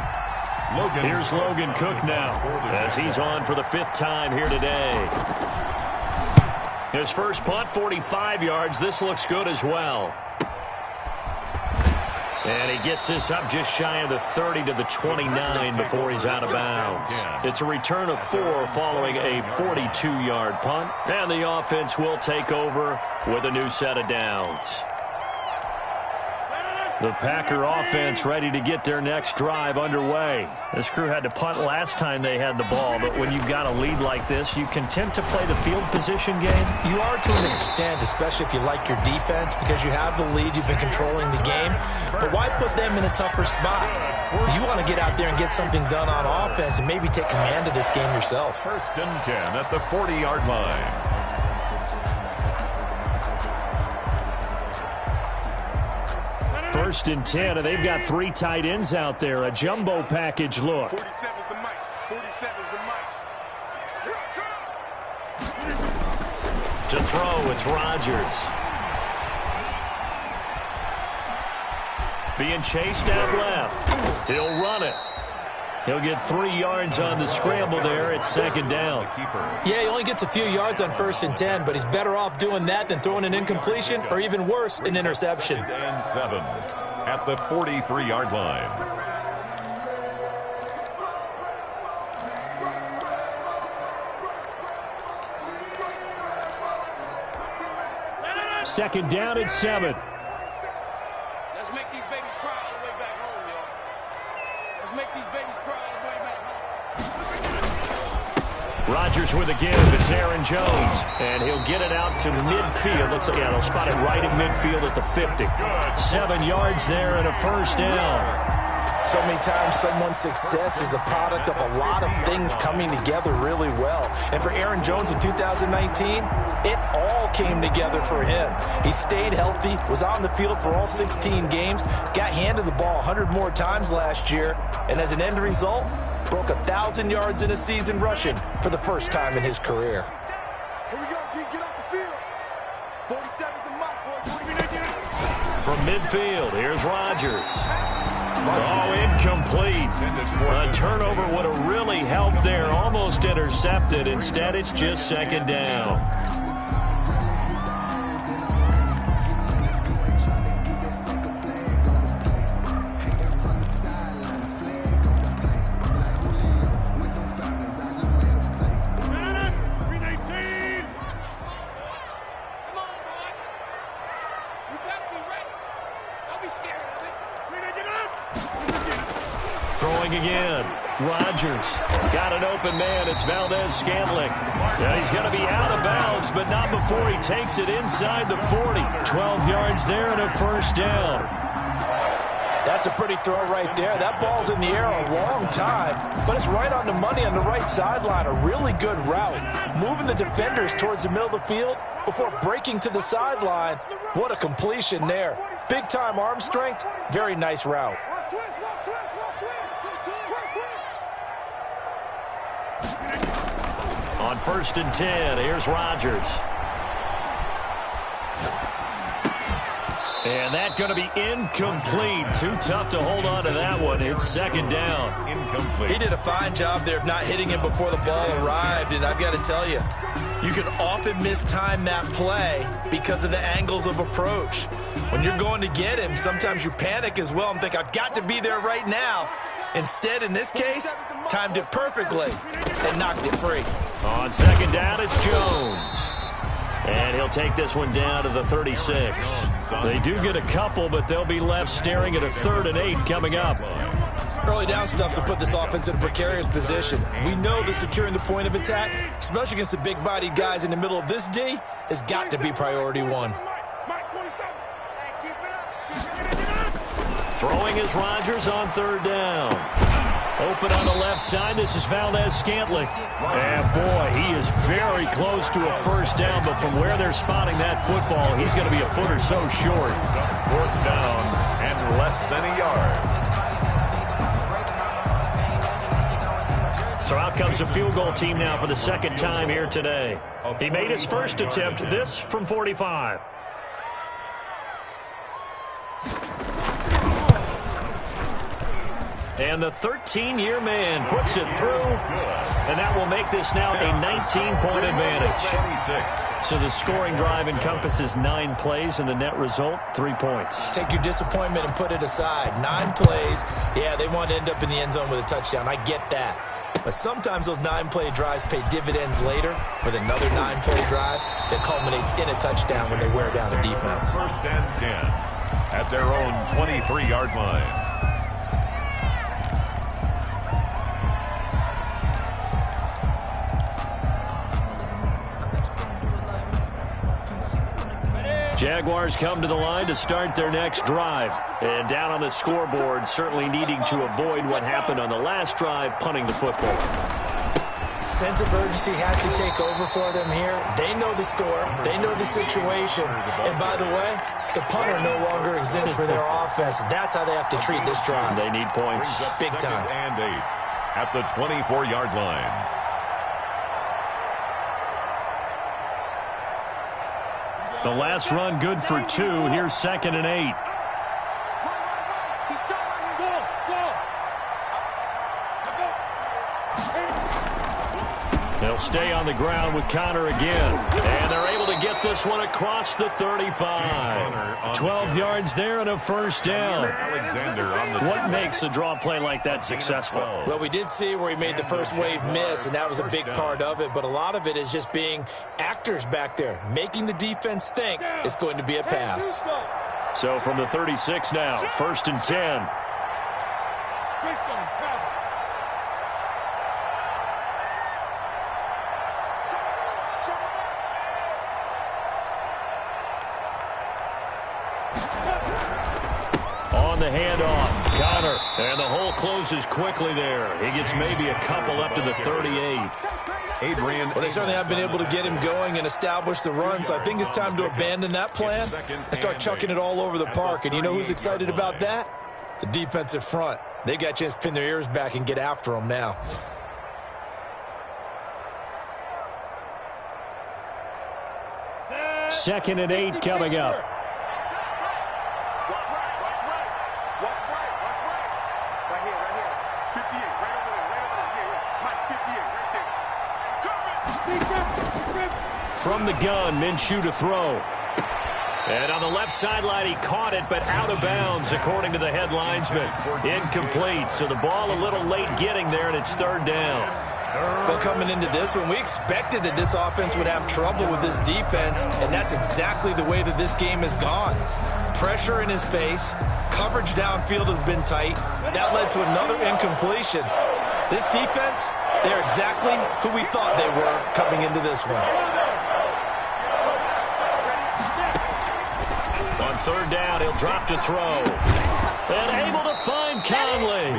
Speaker 2: Here's Logan Cook now as he's on for the 5th time here today. His first punt, 45 yards. This looks good as well. And he gets this up just shy of the 30 to the 29 before he's out of bounds. It's a return of 4 following a 42-yard punt. And the offense will take over with a new set of downs. The Packer offense ready to get their next drive underway. This crew had to punt last time they had the ball, but when you've got a lead like this, you content to play the field position game?
Speaker 5: You are to an extent, especially if you like your defense, because you have the lead, you've been controlling the game. But why put them in a tougher spot? You want to get out there and get something done on offense and maybe take command of this game yourself.
Speaker 3: 1st and 10 at the 40-yard line.
Speaker 2: 1st and 10, and they've got 3 tight ends out there. A jumbo package look.
Speaker 4: 47's the mic. 47's the mic.
Speaker 2: To throw, it's Rodgers. Being chased out left. He'll run it. He'll get 3 yards on the scramble there. It's 2nd down.
Speaker 5: Yeah, he only gets a few yards on 1st and 10, but he's better off doing that than throwing an incompletion or even worse, an interception.
Speaker 3: 2nd and 7 at the 43-yard line.
Speaker 2: Second down at 7.
Speaker 6: Let's make these babies cry all the way back home, y'all. Let's make these babies cry all the way back home.
Speaker 2: Rodgers with a give. It's Aaron Jones. And he'll get it out to midfield. Looks like, yeah, they'll spot it right at midfield at the 50. 7 yards there and a 1st down.
Speaker 5: So many times someone's success is the product of a lot of things coming together really well. And for Aaron Jones in 2019, it all came together for him. He stayed healthy, was on the field for all 16 games, got handed the ball 100 more times last year, and as an end result, broke 1,000 yards in a season rushing for the first time in his career.
Speaker 4: Here we go, G. Get off the field. 47's the mic, boys.
Speaker 2: From midfield, here's Rodgers. Oh, incomplete. A turnover would have really helped there. Almost intercepted. Instead, it's just 2nd down. Throwing again. Rodgers got an open man. It's Valdez-Scantling. Yeah, he's going to be out of bounds, but not before he takes it inside the 40. 12 yards there and a 1st down.
Speaker 5: That's a pretty throw right there. That ball's in the air a long time, but it's right on the money on the right sideline. A really good route. Moving the defenders towards the middle of the field before breaking to the sideline. What a completion there. Big-time arm strength. Very nice route.
Speaker 2: On 1st and 10, here's Rodgers. And that's going to be incomplete. Too tough to hold on to that one. It's 2nd down.
Speaker 3: Incomplete.
Speaker 5: He did a fine job there of not hitting him before the ball arrived, and I've got to tell you, you can often mistime that play because of the angles of approach. When you're going to get him, sometimes you panic as well and think, I've got to be there right now. Instead, in this case, timed it perfectly and knocked it free.
Speaker 2: On 2nd down, it's Jones. And he'll take this one down to the 36. They do get a couple, but they'll be left staring at a 3rd and 8 coming up.
Speaker 5: Early down stuff will put this offense in a precarious position. We know that securing the point of attack, especially against the big-bodied guys in the middle of this D, has got to be priority 1.
Speaker 2: Throwing is Rodgers on 3rd down. Open on the left side. This is Valdez-Scantling. And, boy, he is very close to a 1st down, but from where they're spotting that football, he's going to be a foot or so short.
Speaker 3: 4th down and less than a yard.
Speaker 2: So out comes the field goal team now for the 2nd time here today. He made his first attempt, this from 45. And the 13-year man puts it through, and that will make this now a 19-point advantage. So the scoring drive encompasses 9 plays, and the net result, 3 points.
Speaker 5: Take your disappointment and put it aside. 9 plays, yeah, they want to end up in the end zone with a touchdown. I get that. But sometimes those 9-play drives pay dividends later with another 9-play drive that culminates in a touchdown when they wear down a defense.
Speaker 3: First and 10 at their own 23-yard line.
Speaker 2: Jaguars come to the line to start their next drive. And down on the scoreboard, certainly needing to avoid what happened on the last drive, punting the football.
Speaker 5: Sense of urgency has to take over for them here. They know the score. They know the situation. And by the way, the punter no longer exists for their offense. That's how they have to treat this drive.
Speaker 2: They need points.
Speaker 5: Big time.
Speaker 3: And 8 at the 24-yard line.
Speaker 2: The last run good for 2. Here's 2nd and 8. They'll stay on the ground with Connor again. And they're able to get this one across the 35. 12 yards there and a first down. What makes a draw play like that successful?
Speaker 5: Well, we did see where he made the first wave miss, and that was a big part of it. But a lot of it is just being actors back there, making the defense think it's going to be a pass.
Speaker 2: So from the 36 now, 1st and 10. On the handoff, Connor, and the hole closes quickly there. He gets maybe a couple up to the 38.
Speaker 3: Adrian.
Speaker 5: Well, they certainly have been able to get him going and establish the run, so I think it's time to abandon that plan and start chucking it all over the park. And you know who's excited about that? The defensive front. They got a chance to pin their ears back and get after him now.
Speaker 2: Second and 8 coming up. From the gun, Minshew to throw. And on the left sideline, he caught it, but out of bounds, according to the head linesman. Incomplete, so the ball a little late getting there, and it's 3rd down.
Speaker 5: Well, coming into this one, we expected that this offense would have trouble with this defense, and that's exactly the way that this game has gone. Pressure in his face, coverage downfield has been tight. That led to another incompletion. This defense, they're exactly who we thought they were coming into this one.
Speaker 2: On 3rd down, he'll drop to throw. And able to find Conley.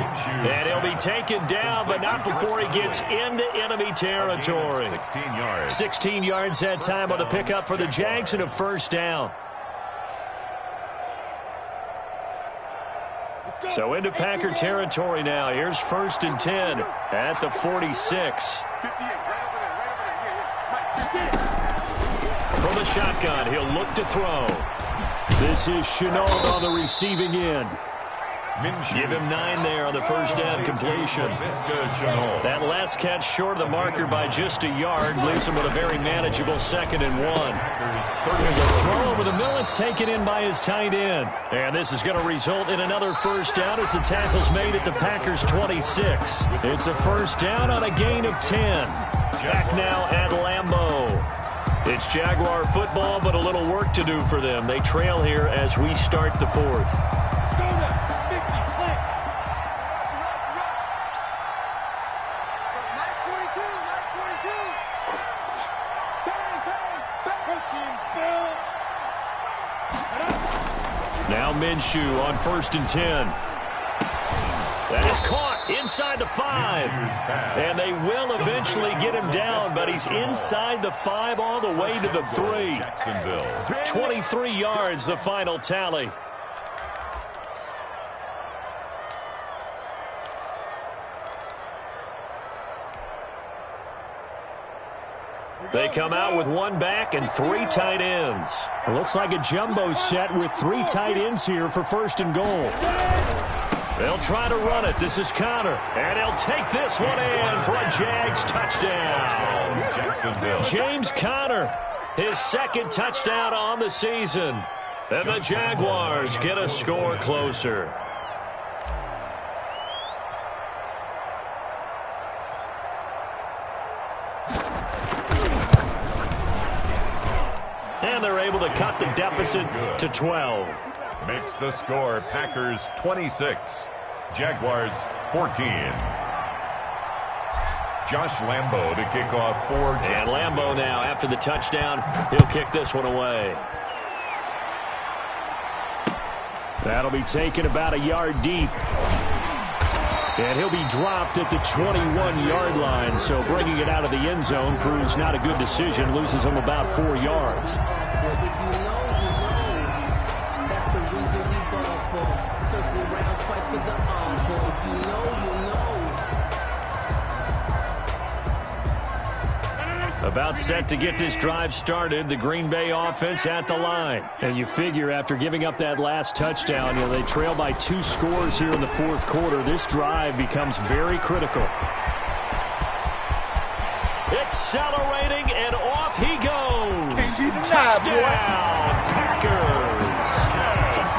Speaker 2: And he'll be taken down, but not before he gets into enemy territory.
Speaker 3: 16 yards.
Speaker 2: 16 yards that time on the pickup for the Jags and a first down. So into Packer territory now. Here's 1st and 10 at the 46. From the shotgun, he'll look to throw. This is Chenault on the receiving end. Give him 9 there on the first down completion. That last catch short of the marker by just a yard leaves him with a very manageable 2nd and 1. There's a throw over the middle. It's taken in by his tight end. And this is going to result in another first down as the tackle's made at the Packers' 26. It's a first down on a gain of 10. Back now at Lambeau. It's Jaguar football, but a little work to do for them. They trail here as we start the 4th. Now Minshew on 1st and 10. That is caught inside the 5. And they will eventually get him down, but he's inside the 5 all the way to the 3. 23 yards, the final tally. They come out with 1 back and 3 tight ends. It looks like a jumbo set with 3 tight ends here for 1st and goal. They'll try to run it. This is Connor. And he'll take this one in for a Jags touchdown.
Speaker 3: Jacksonville.
Speaker 2: James Conner, his second touchdown on the season. And the Jaguars get a score closer. And they're able to cut the deficit to 12.
Speaker 3: Makes the score Packers 26, Jaguars 14. Josh Lambo to kick off for Jacksonville.
Speaker 2: And Lambo now, after the touchdown, he'll kick this one away. That'll be taken about a yard deep. And he'll be dropped at the 21-yard line. So bringing it out of the end zone proves not a good decision. Loses him about 4 yards. About set to get this drive started, the Green Bay offense at the line. And you figure after giving up that last touchdown, they trail by 2 scores here in the fourth quarter. This drive becomes very critical. Accelerating, and off he goes. Touchdown, Packers.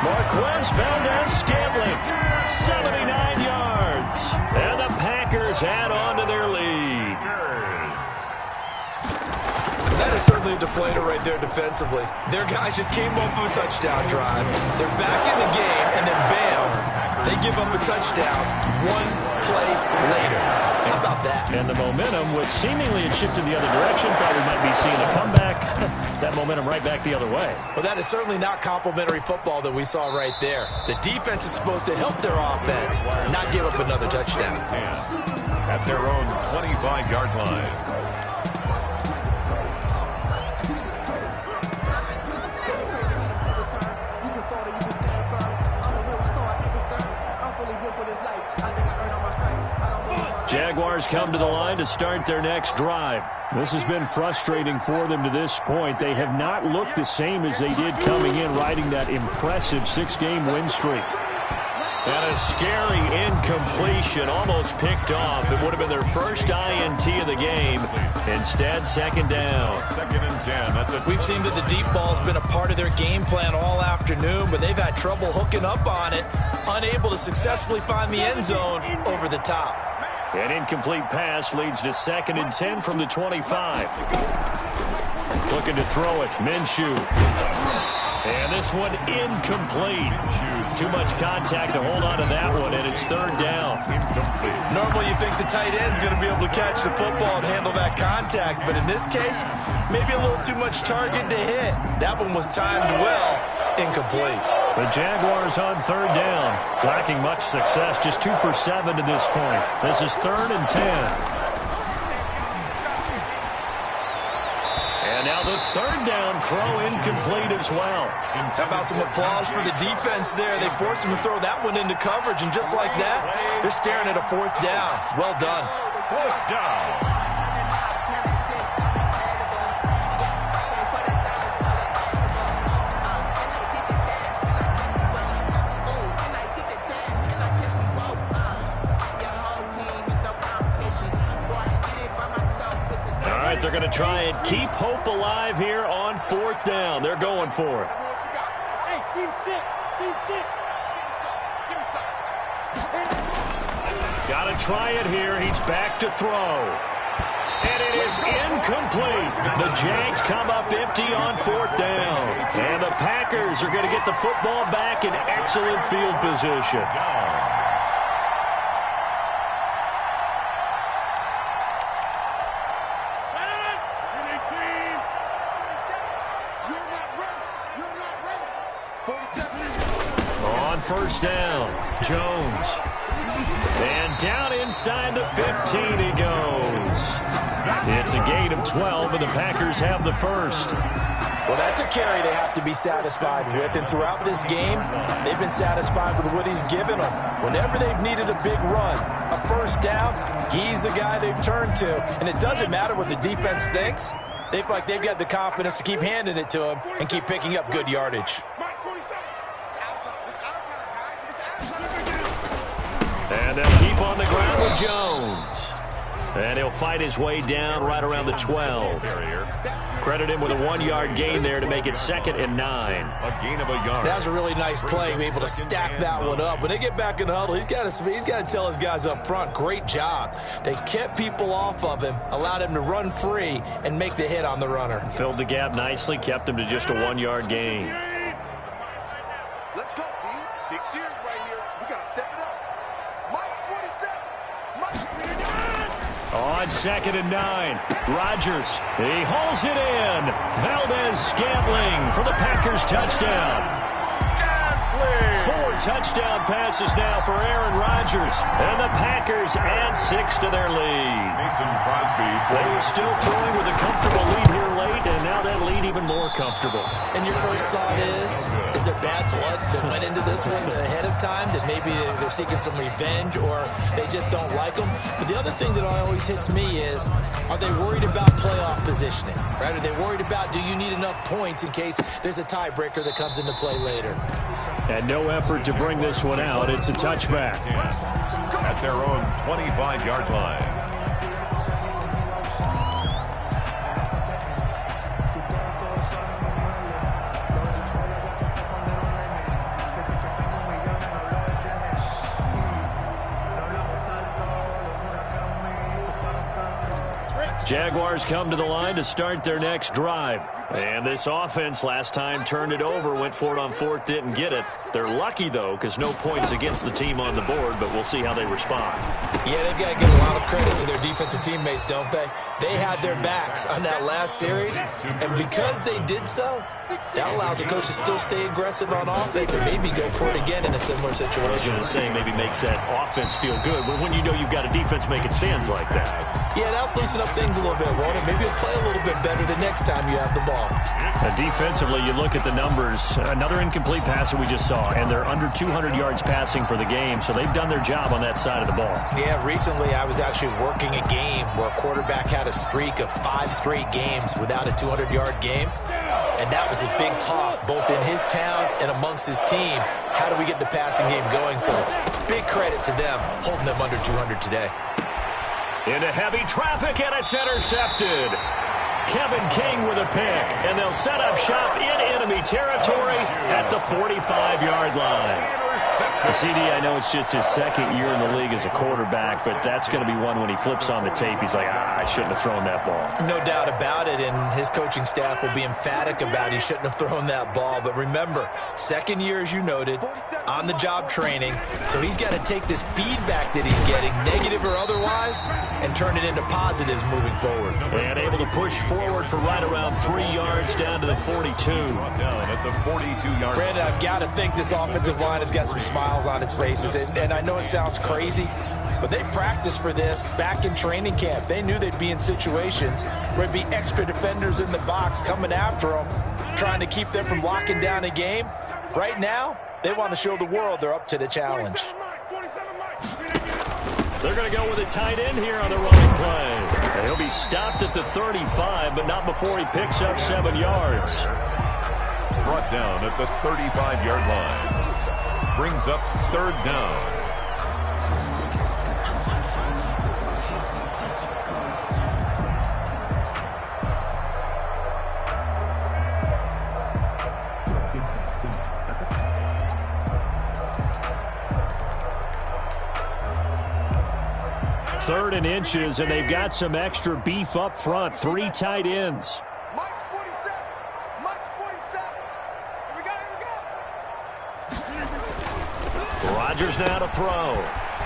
Speaker 2: Marquez Valdez-Scantling, 79 yards. And the Packers add on to their lead.
Speaker 5: That is certainly a deflator right there defensively. Their guys just came off of a touchdown drive. They're back in the game, and then bam, they give up a touchdown 1 play later. How about that?
Speaker 2: And the momentum, which seemingly had shifted the other direction, thought we might be seeing a comeback. That momentum right back the other way.
Speaker 5: Well, that is certainly not complimentary football that we saw right there. The defense is supposed to help their offense, not give up another touchdown.
Speaker 3: At their own 25-yard line.
Speaker 2: Jaguars come to the line to start their next drive. This has been frustrating for them to this point. They have not looked the same as they did coming in, riding that impressive 6-game win streak. And a scary incompletion, almost picked off. It would have been their first INT of the game. Instead, second down.
Speaker 3: 2nd and 10.
Speaker 5: We've seen that the deep ball's been a part of their game plan all afternoon, but they've had trouble hooking up on it, unable to successfully find the end zone over the top.
Speaker 2: An incomplete pass leads to 2nd and 10 from the 25. Looking to throw it, Minshew. And this one incomplete. Too much contact to hold on to that one, and it's 3rd down.
Speaker 5: Normally you think the tight end's going to be able to catch the football and handle that contact, but in this case, maybe a little too much target to hit. That one was timed well, incomplete.
Speaker 2: The Jaguars on 3rd down, lacking much success, just 2 for 7 to this point. This is 3rd and 10. And now the 3rd down throw incomplete as well.
Speaker 5: How about some applause for the defense there? They forced him to throw that one into coverage, and just like that, they're staring at a 4th down. Well done.
Speaker 3: 4th down.
Speaker 2: They're going to try and keep hope alive here on 4th down. They're going for it.
Speaker 6: Hey, team 6. Give me some.
Speaker 2: Got to try it here. He's back to throw. And it is incomplete. The Jags come up empty on 4th down. And the Packers are going to get the football back in excellent field position. First down, Jones. And down inside the 15 he goes. It's a gain of 12, and the Packers have the first.
Speaker 5: Well, that's a carry they have to be satisfied with, and throughout this game, they've been satisfied with what he's given them. Whenever they've needed a big run, a first down, he's the guy they've turned to. And it doesn't matter what the defense thinks. They feel like they've got the confidence to keep handing it to him and keep picking up good yardage.
Speaker 2: And they'll keep on the ground with Jones. And he'll fight his way down right around the 12. Credit him with a 1-yard gain there to make it 2nd and 9.
Speaker 3: A gain of a yard.
Speaker 5: That was a really nice play, able to stack that one up. When they get back in the huddle, he's got to tell his guys up front, great job. They kept people off of him, allowed him to run free, and make the hit on the runner.
Speaker 2: Filled the gap nicely, kept him to just a 1-yard gain.
Speaker 4: Let's go, D. Big series right here. We got to step it up. Mike's 47. Mike's
Speaker 2: On 2nd and 9, Rodgers, he hauls it in. Valdez-Scantling for the Packers touchdown. 4 touchdown passes now for Aaron Rodgers, and the Packers add 6 to their lead.
Speaker 3: Mason Crosby.
Speaker 2: They were still throwing with a comfortable lead here late, and now that lead even more comfortable.
Speaker 5: And your first thought is there bad blood that went into this one ahead of time, that maybe they're seeking some revenge or they just don't like them? But the other thing that always hits me is, are they worried about playoff positioning? Right? Are they worried about, do you need enough points in case there's a tiebreaker that comes into play later?
Speaker 2: And no effort to bring this one out. It's a touchback.
Speaker 3: At their own 25-yard line.
Speaker 2: Jaguars come to the line to start their next drive. And this offense last time turned it over, went for it on 4th, didn't get it. They're lucky, though, because no points against the team on the board, but we'll see how they respond.
Speaker 5: Yeah, they've got to give a lot of credit to their defensive teammates, don't they? They had their backs on that last series, and because they did so, that allows the coach to still stay aggressive on offense and maybe go for it again in a similar situation.
Speaker 2: I was going to say maybe makes that offense feel good, but when you know you've got a defense making stands like that.
Speaker 5: Yeah, that'll loosen up things a little bit, won't it? Maybe you'll play a little bit better the next time you have the ball.
Speaker 2: Defensively, you look at the numbers. Another incomplete pass that we just saw, and they're under 200 yards passing for the game, so they've done their job on that side of the ball. Yeah,
Speaker 5: recently I was actually working a game where a quarterback had a streak of 5 straight games without a 200-yard game, and that was a big talk, both in his town and amongst his team. How do we get the passing game going? So big credit to them, holding them under 200 today.
Speaker 2: Into heavy traffic, and it's intercepted. Kevin King with a pick, and they'll set up shop in enemy territory at the 45-yard line. CD, I know it's just his 2nd year in the league as a quarterback, but that's going to be one when he flips on the tape, he's like, I shouldn't have thrown that ball.
Speaker 5: No doubt about it, and his coaching staff will be emphatic about he shouldn't have thrown that ball. But remember, 2nd year, as you noted, on-the-job training, so he's got to take this feedback that he's getting, negative or otherwise, and turn it into positives moving forward.
Speaker 2: And able to push forward for right around 3 yards down to the 42.
Speaker 3: Down at the 42-yard.
Speaker 5: Brandon, I've got to think this offensive line has got some smiles on its faces, and I know it sounds crazy, but they practiced for this back in training camp. They knew they'd be in situations where there'd be extra defenders in the box coming after them, trying to keep them from locking down a game. Right now, they want to show the world they're up to the challenge.
Speaker 2: They're going to go with a tight end here on the running play. And he'll be stopped at the 35, but not before he picks up 7 yards.
Speaker 3: Brought down at the 35-yard line. Brings up 3rd down.
Speaker 2: Third and inches, and they've got some extra beef up front. 3 tight ends.
Speaker 4: Mike's 47. Mike's 47. Here we go.
Speaker 2: Rodgers now to throw.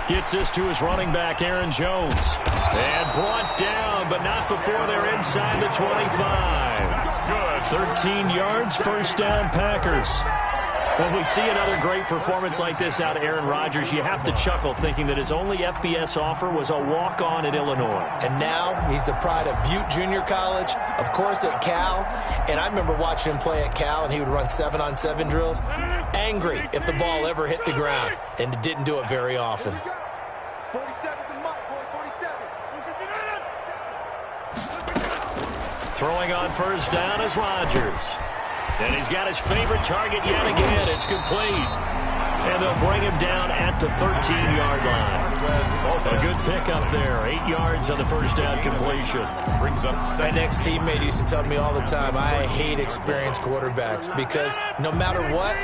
Speaker 2: Gets this to his running back, Aaron Jones. And brought down, but not before they're inside the 25. 13 yards, 1st down, Packers. When we see another great performance like this out of Aaron Rodgers, you have to chuckle thinking that his only FBS offer was a walk-on at Illinois.
Speaker 5: And now he's the pride of Butte Junior College, of course at Cal. And I remember watching him play at Cal, and he would run 7-on-7 drills. Angry if the ball ever hit the ground, and didn't do it very often.
Speaker 4: 47's the Mike, boy, 47.
Speaker 2: Throwing on 1st down is Rodgers. And he's got his favorite target yet again. It's complete. And they'll bring him down at the 13-yard line. A good pickup there. 8 yards on the first down completion.
Speaker 3: Brings up
Speaker 5: My next teammate used to tell me all the time, I hate experienced quarterbacks because no matter what,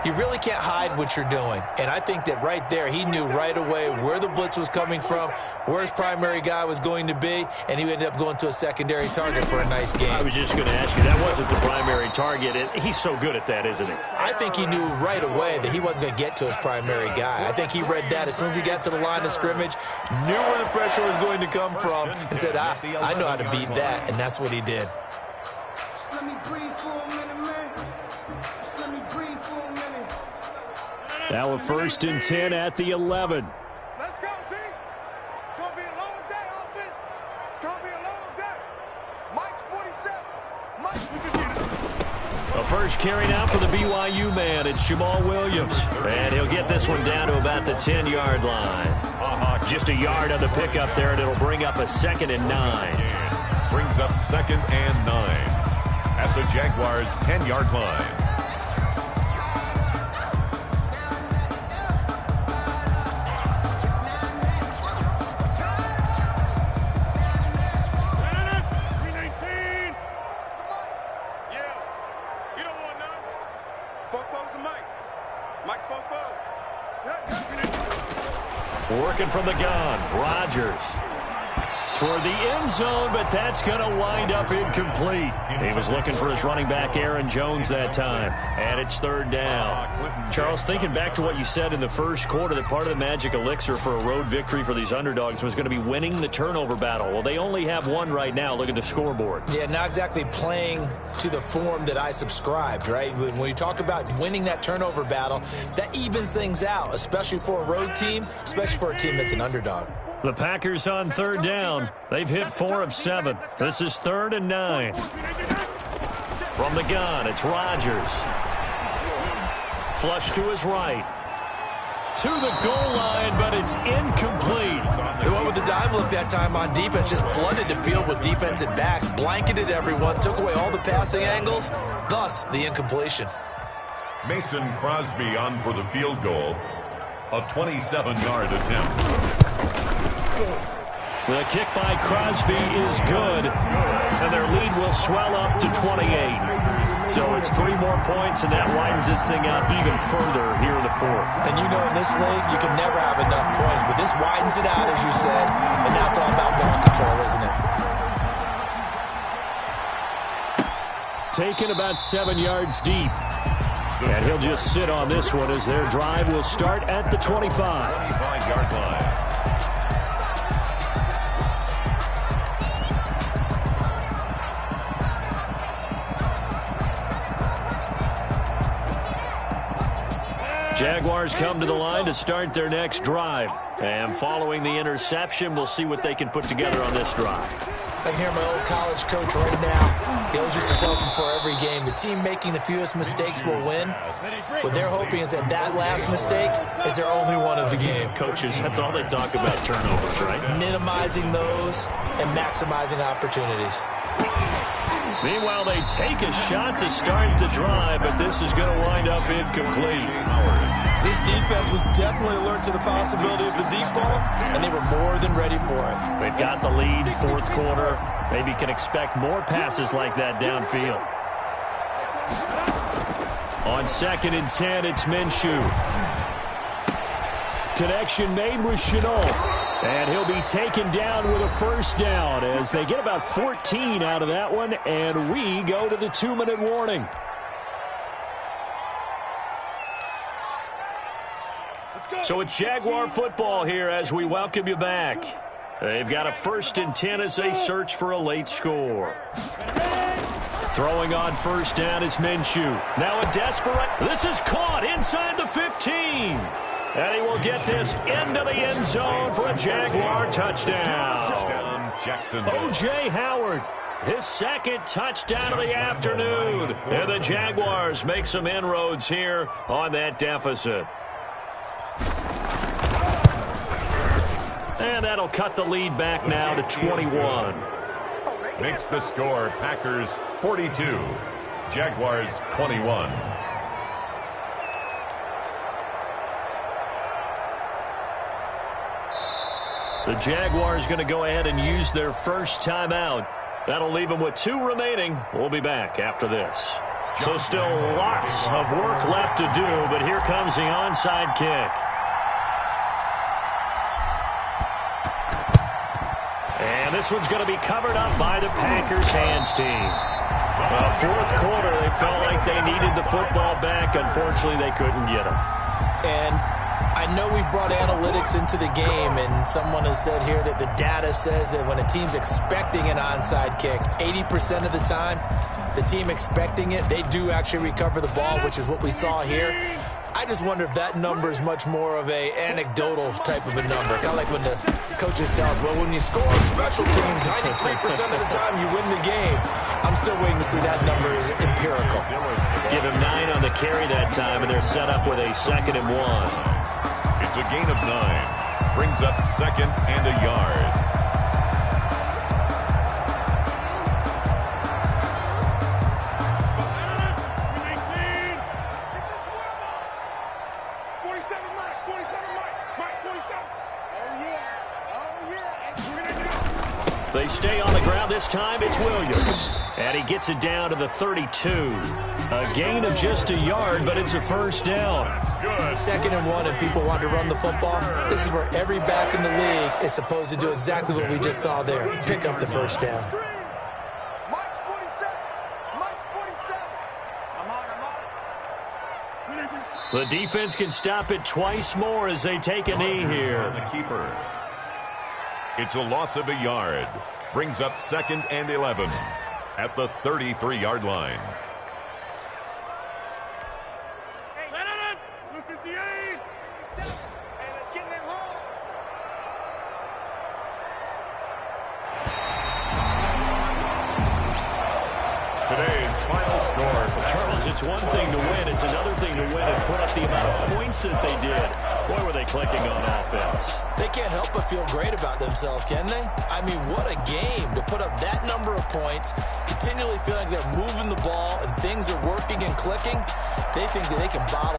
Speaker 5: you really can't hide what you're doing. And I think that right there, he knew right away where the blitz was coming from, where his primary guy was going to be, and he ended up going to a secondary target for a nice game.
Speaker 2: I was just going to ask you, that wasn't the primary target. He's so good at that, isn't he?
Speaker 5: I think he knew right away that he wasn't going to get to his primary guy. I think he read that as soon as he got to the line of scrimmage, knew where the pressure was going to come from, and said, I know how to beat that, and that's what he did.
Speaker 7: Let me breathe for a minute, man. Just let me breathe for a minute.
Speaker 2: Now a 1st and 10 at the 11.
Speaker 4: Let's go, D. It's going to be a long day, offense. It's going to be a long day. Mike's 47.
Speaker 2: A first carry now for the BYU man. It's Jamal Williams. And he'll get this one down to about the 10-yard line. Just a yard on the pickup there, and it'll bring up a 2nd and 9.
Speaker 3: Brings up 2nd and 9 at the Jaguars' 10-yard line.
Speaker 2: Working from the gun, Rodgers toward the end zone, but that's going to wind up incomplete. He was looking for his running back, Aaron Jones, that time, and it's 3rd down. Charles, thinking back to what you said in the first quarter, that part of the magic elixir for a road victory for these underdogs was going to be winning the turnover battle. Well, they only have one right now. Look at the scoreboard.
Speaker 5: Yeah, not exactly playing to the form that I subscribed, right? When you talk about winning that turnover battle, that evens things out, especially for a road team, especially for a team that's an underdog.
Speaker 2: The Packers on 3rd down. They've hit 4 of 7. This is 3rd and 9. From the gun, it's Rodgers. Flush to his right. To the goal line, but it's incomplete.
Speaker 5: They went with the dime look that time on defense, just flooded the field with defensive backs, blanketed everyone, took away all the passing angles, thus the incompletion.
Speaker 3: Mason Crosby on for the field goal. A 27-yard attempt.
Speaker 2: The kick by Crosby is good, and their lead will swell up to 28. So it's 3 more points, and that widens this thing out even further here in the 4th.
Speaker 5: And you know in this league, you can never have enough points, but this widens it out, as you said, and now it's all about ball control, isn't it?
Speaker 2: Taken about 7 yards deep. And he'll just sit on this one as their drive will start at the 25.
Speaker 3: 25-yard line.
Speaker 2: Jaguars come to the line to start their next drive. And following the interception, we'll see what they can put together on this drive.
Speaker 5: I can hear my old college coach right now. He always used to tell us before every game, the team making the fewest mistakes will win. What they're hoping is that last mistake is their only one of the game.
Speaker 2: Coaches, that's all they talk about, turnovers, right?
Speaker 5: Minimizing those and maximizing opportunities.
Speaker 2: Meanwhile, they take a shot to start the drive, but this is going to wind up incomplete.
Speaker 5: This defense was definitely alert to the possibility of the deep ball, and they were more than ready for it.
Speaker 2: They've got the lead, 4th quarter. Maybe can expect more passes like that downfield. On 2nd and 10, it's Minshew. Connection made with Chenault. And he'll be taken down with a 1st down as they get about 14 out of that one, and we go to the 2-minute warning. So it's Jaguar football here as we welcome you back. They've got a 1st and 10 as they search for a late score. Throwing on 1st down is Minshew. Now a desperate. This is caught inside the 15. And he will get this into the end zone for a Jaguar touchdown. O.J. Howard, his 2nd touchdown of the afternoon. And the Jaguars make some inroads here on that deficit. And that'll cut the lead back now to 21.
Speaker 3: Makes the score Packers 42, Jaguars 21.
Speaker 2: The Jaguars going to go ahead and use their first timeout. That'll leave them with 2 remaining. We'll be back after this. So still lots of work left to do, but here comes the onside kick. And this one's going to be covered up by the Packers hands team. Well, fourth quarter, they felt like they needed the football back. Unfortunately, they couldn't get it.
Speaker 5: And I know we brought analytics into the game, and someone has said here that the data says that when a team's expecting an onside kick, 80% of the time, the team expecting it, they do actually recover the ball, which is what we saw here. I just wonder if that number is much more of a anecdotal type of a number. Kind of like when the coaches tell us, well, when you score on special teams, 93% of the time you win the game. I'm still waiting to see that number is empirical.
Speaker 2: Give him 9 on the carry that time, and they're set up with a 2nd and 1.
Speaker 3: It's a gain of 9. Brings up 2nd and a yard.
Speaker 2: They stay on the ground. This time it's Williams. And he gets it down to the 32. A gain of just a yard, but it's a first down.
Speaker 5: 2nd and 1, and people want to run the football. This is where every back in the league is supposed to do exactly what we just saw there. Pick up the first down.
Speaker 4: Mike's 47. Mike's 47.
Speaker 2: The defense can stop it twice more as they take a knee here.
Speaker 3: The keeper. It's a loss of a yard. Brings up 2nd and 11 at the 33-yard line. Today's final score.
Speaker 2: Charles, it's one thing to win. It's another thing to win and put up the amount of points that they did. Boy, were they clicking on offense.
Speaker 5: They can't help but feel great about themselves, can they? I mean, what a game to put up that number of points, continually feel like they're moving the ball and things are working and clicking. They think that they can bottle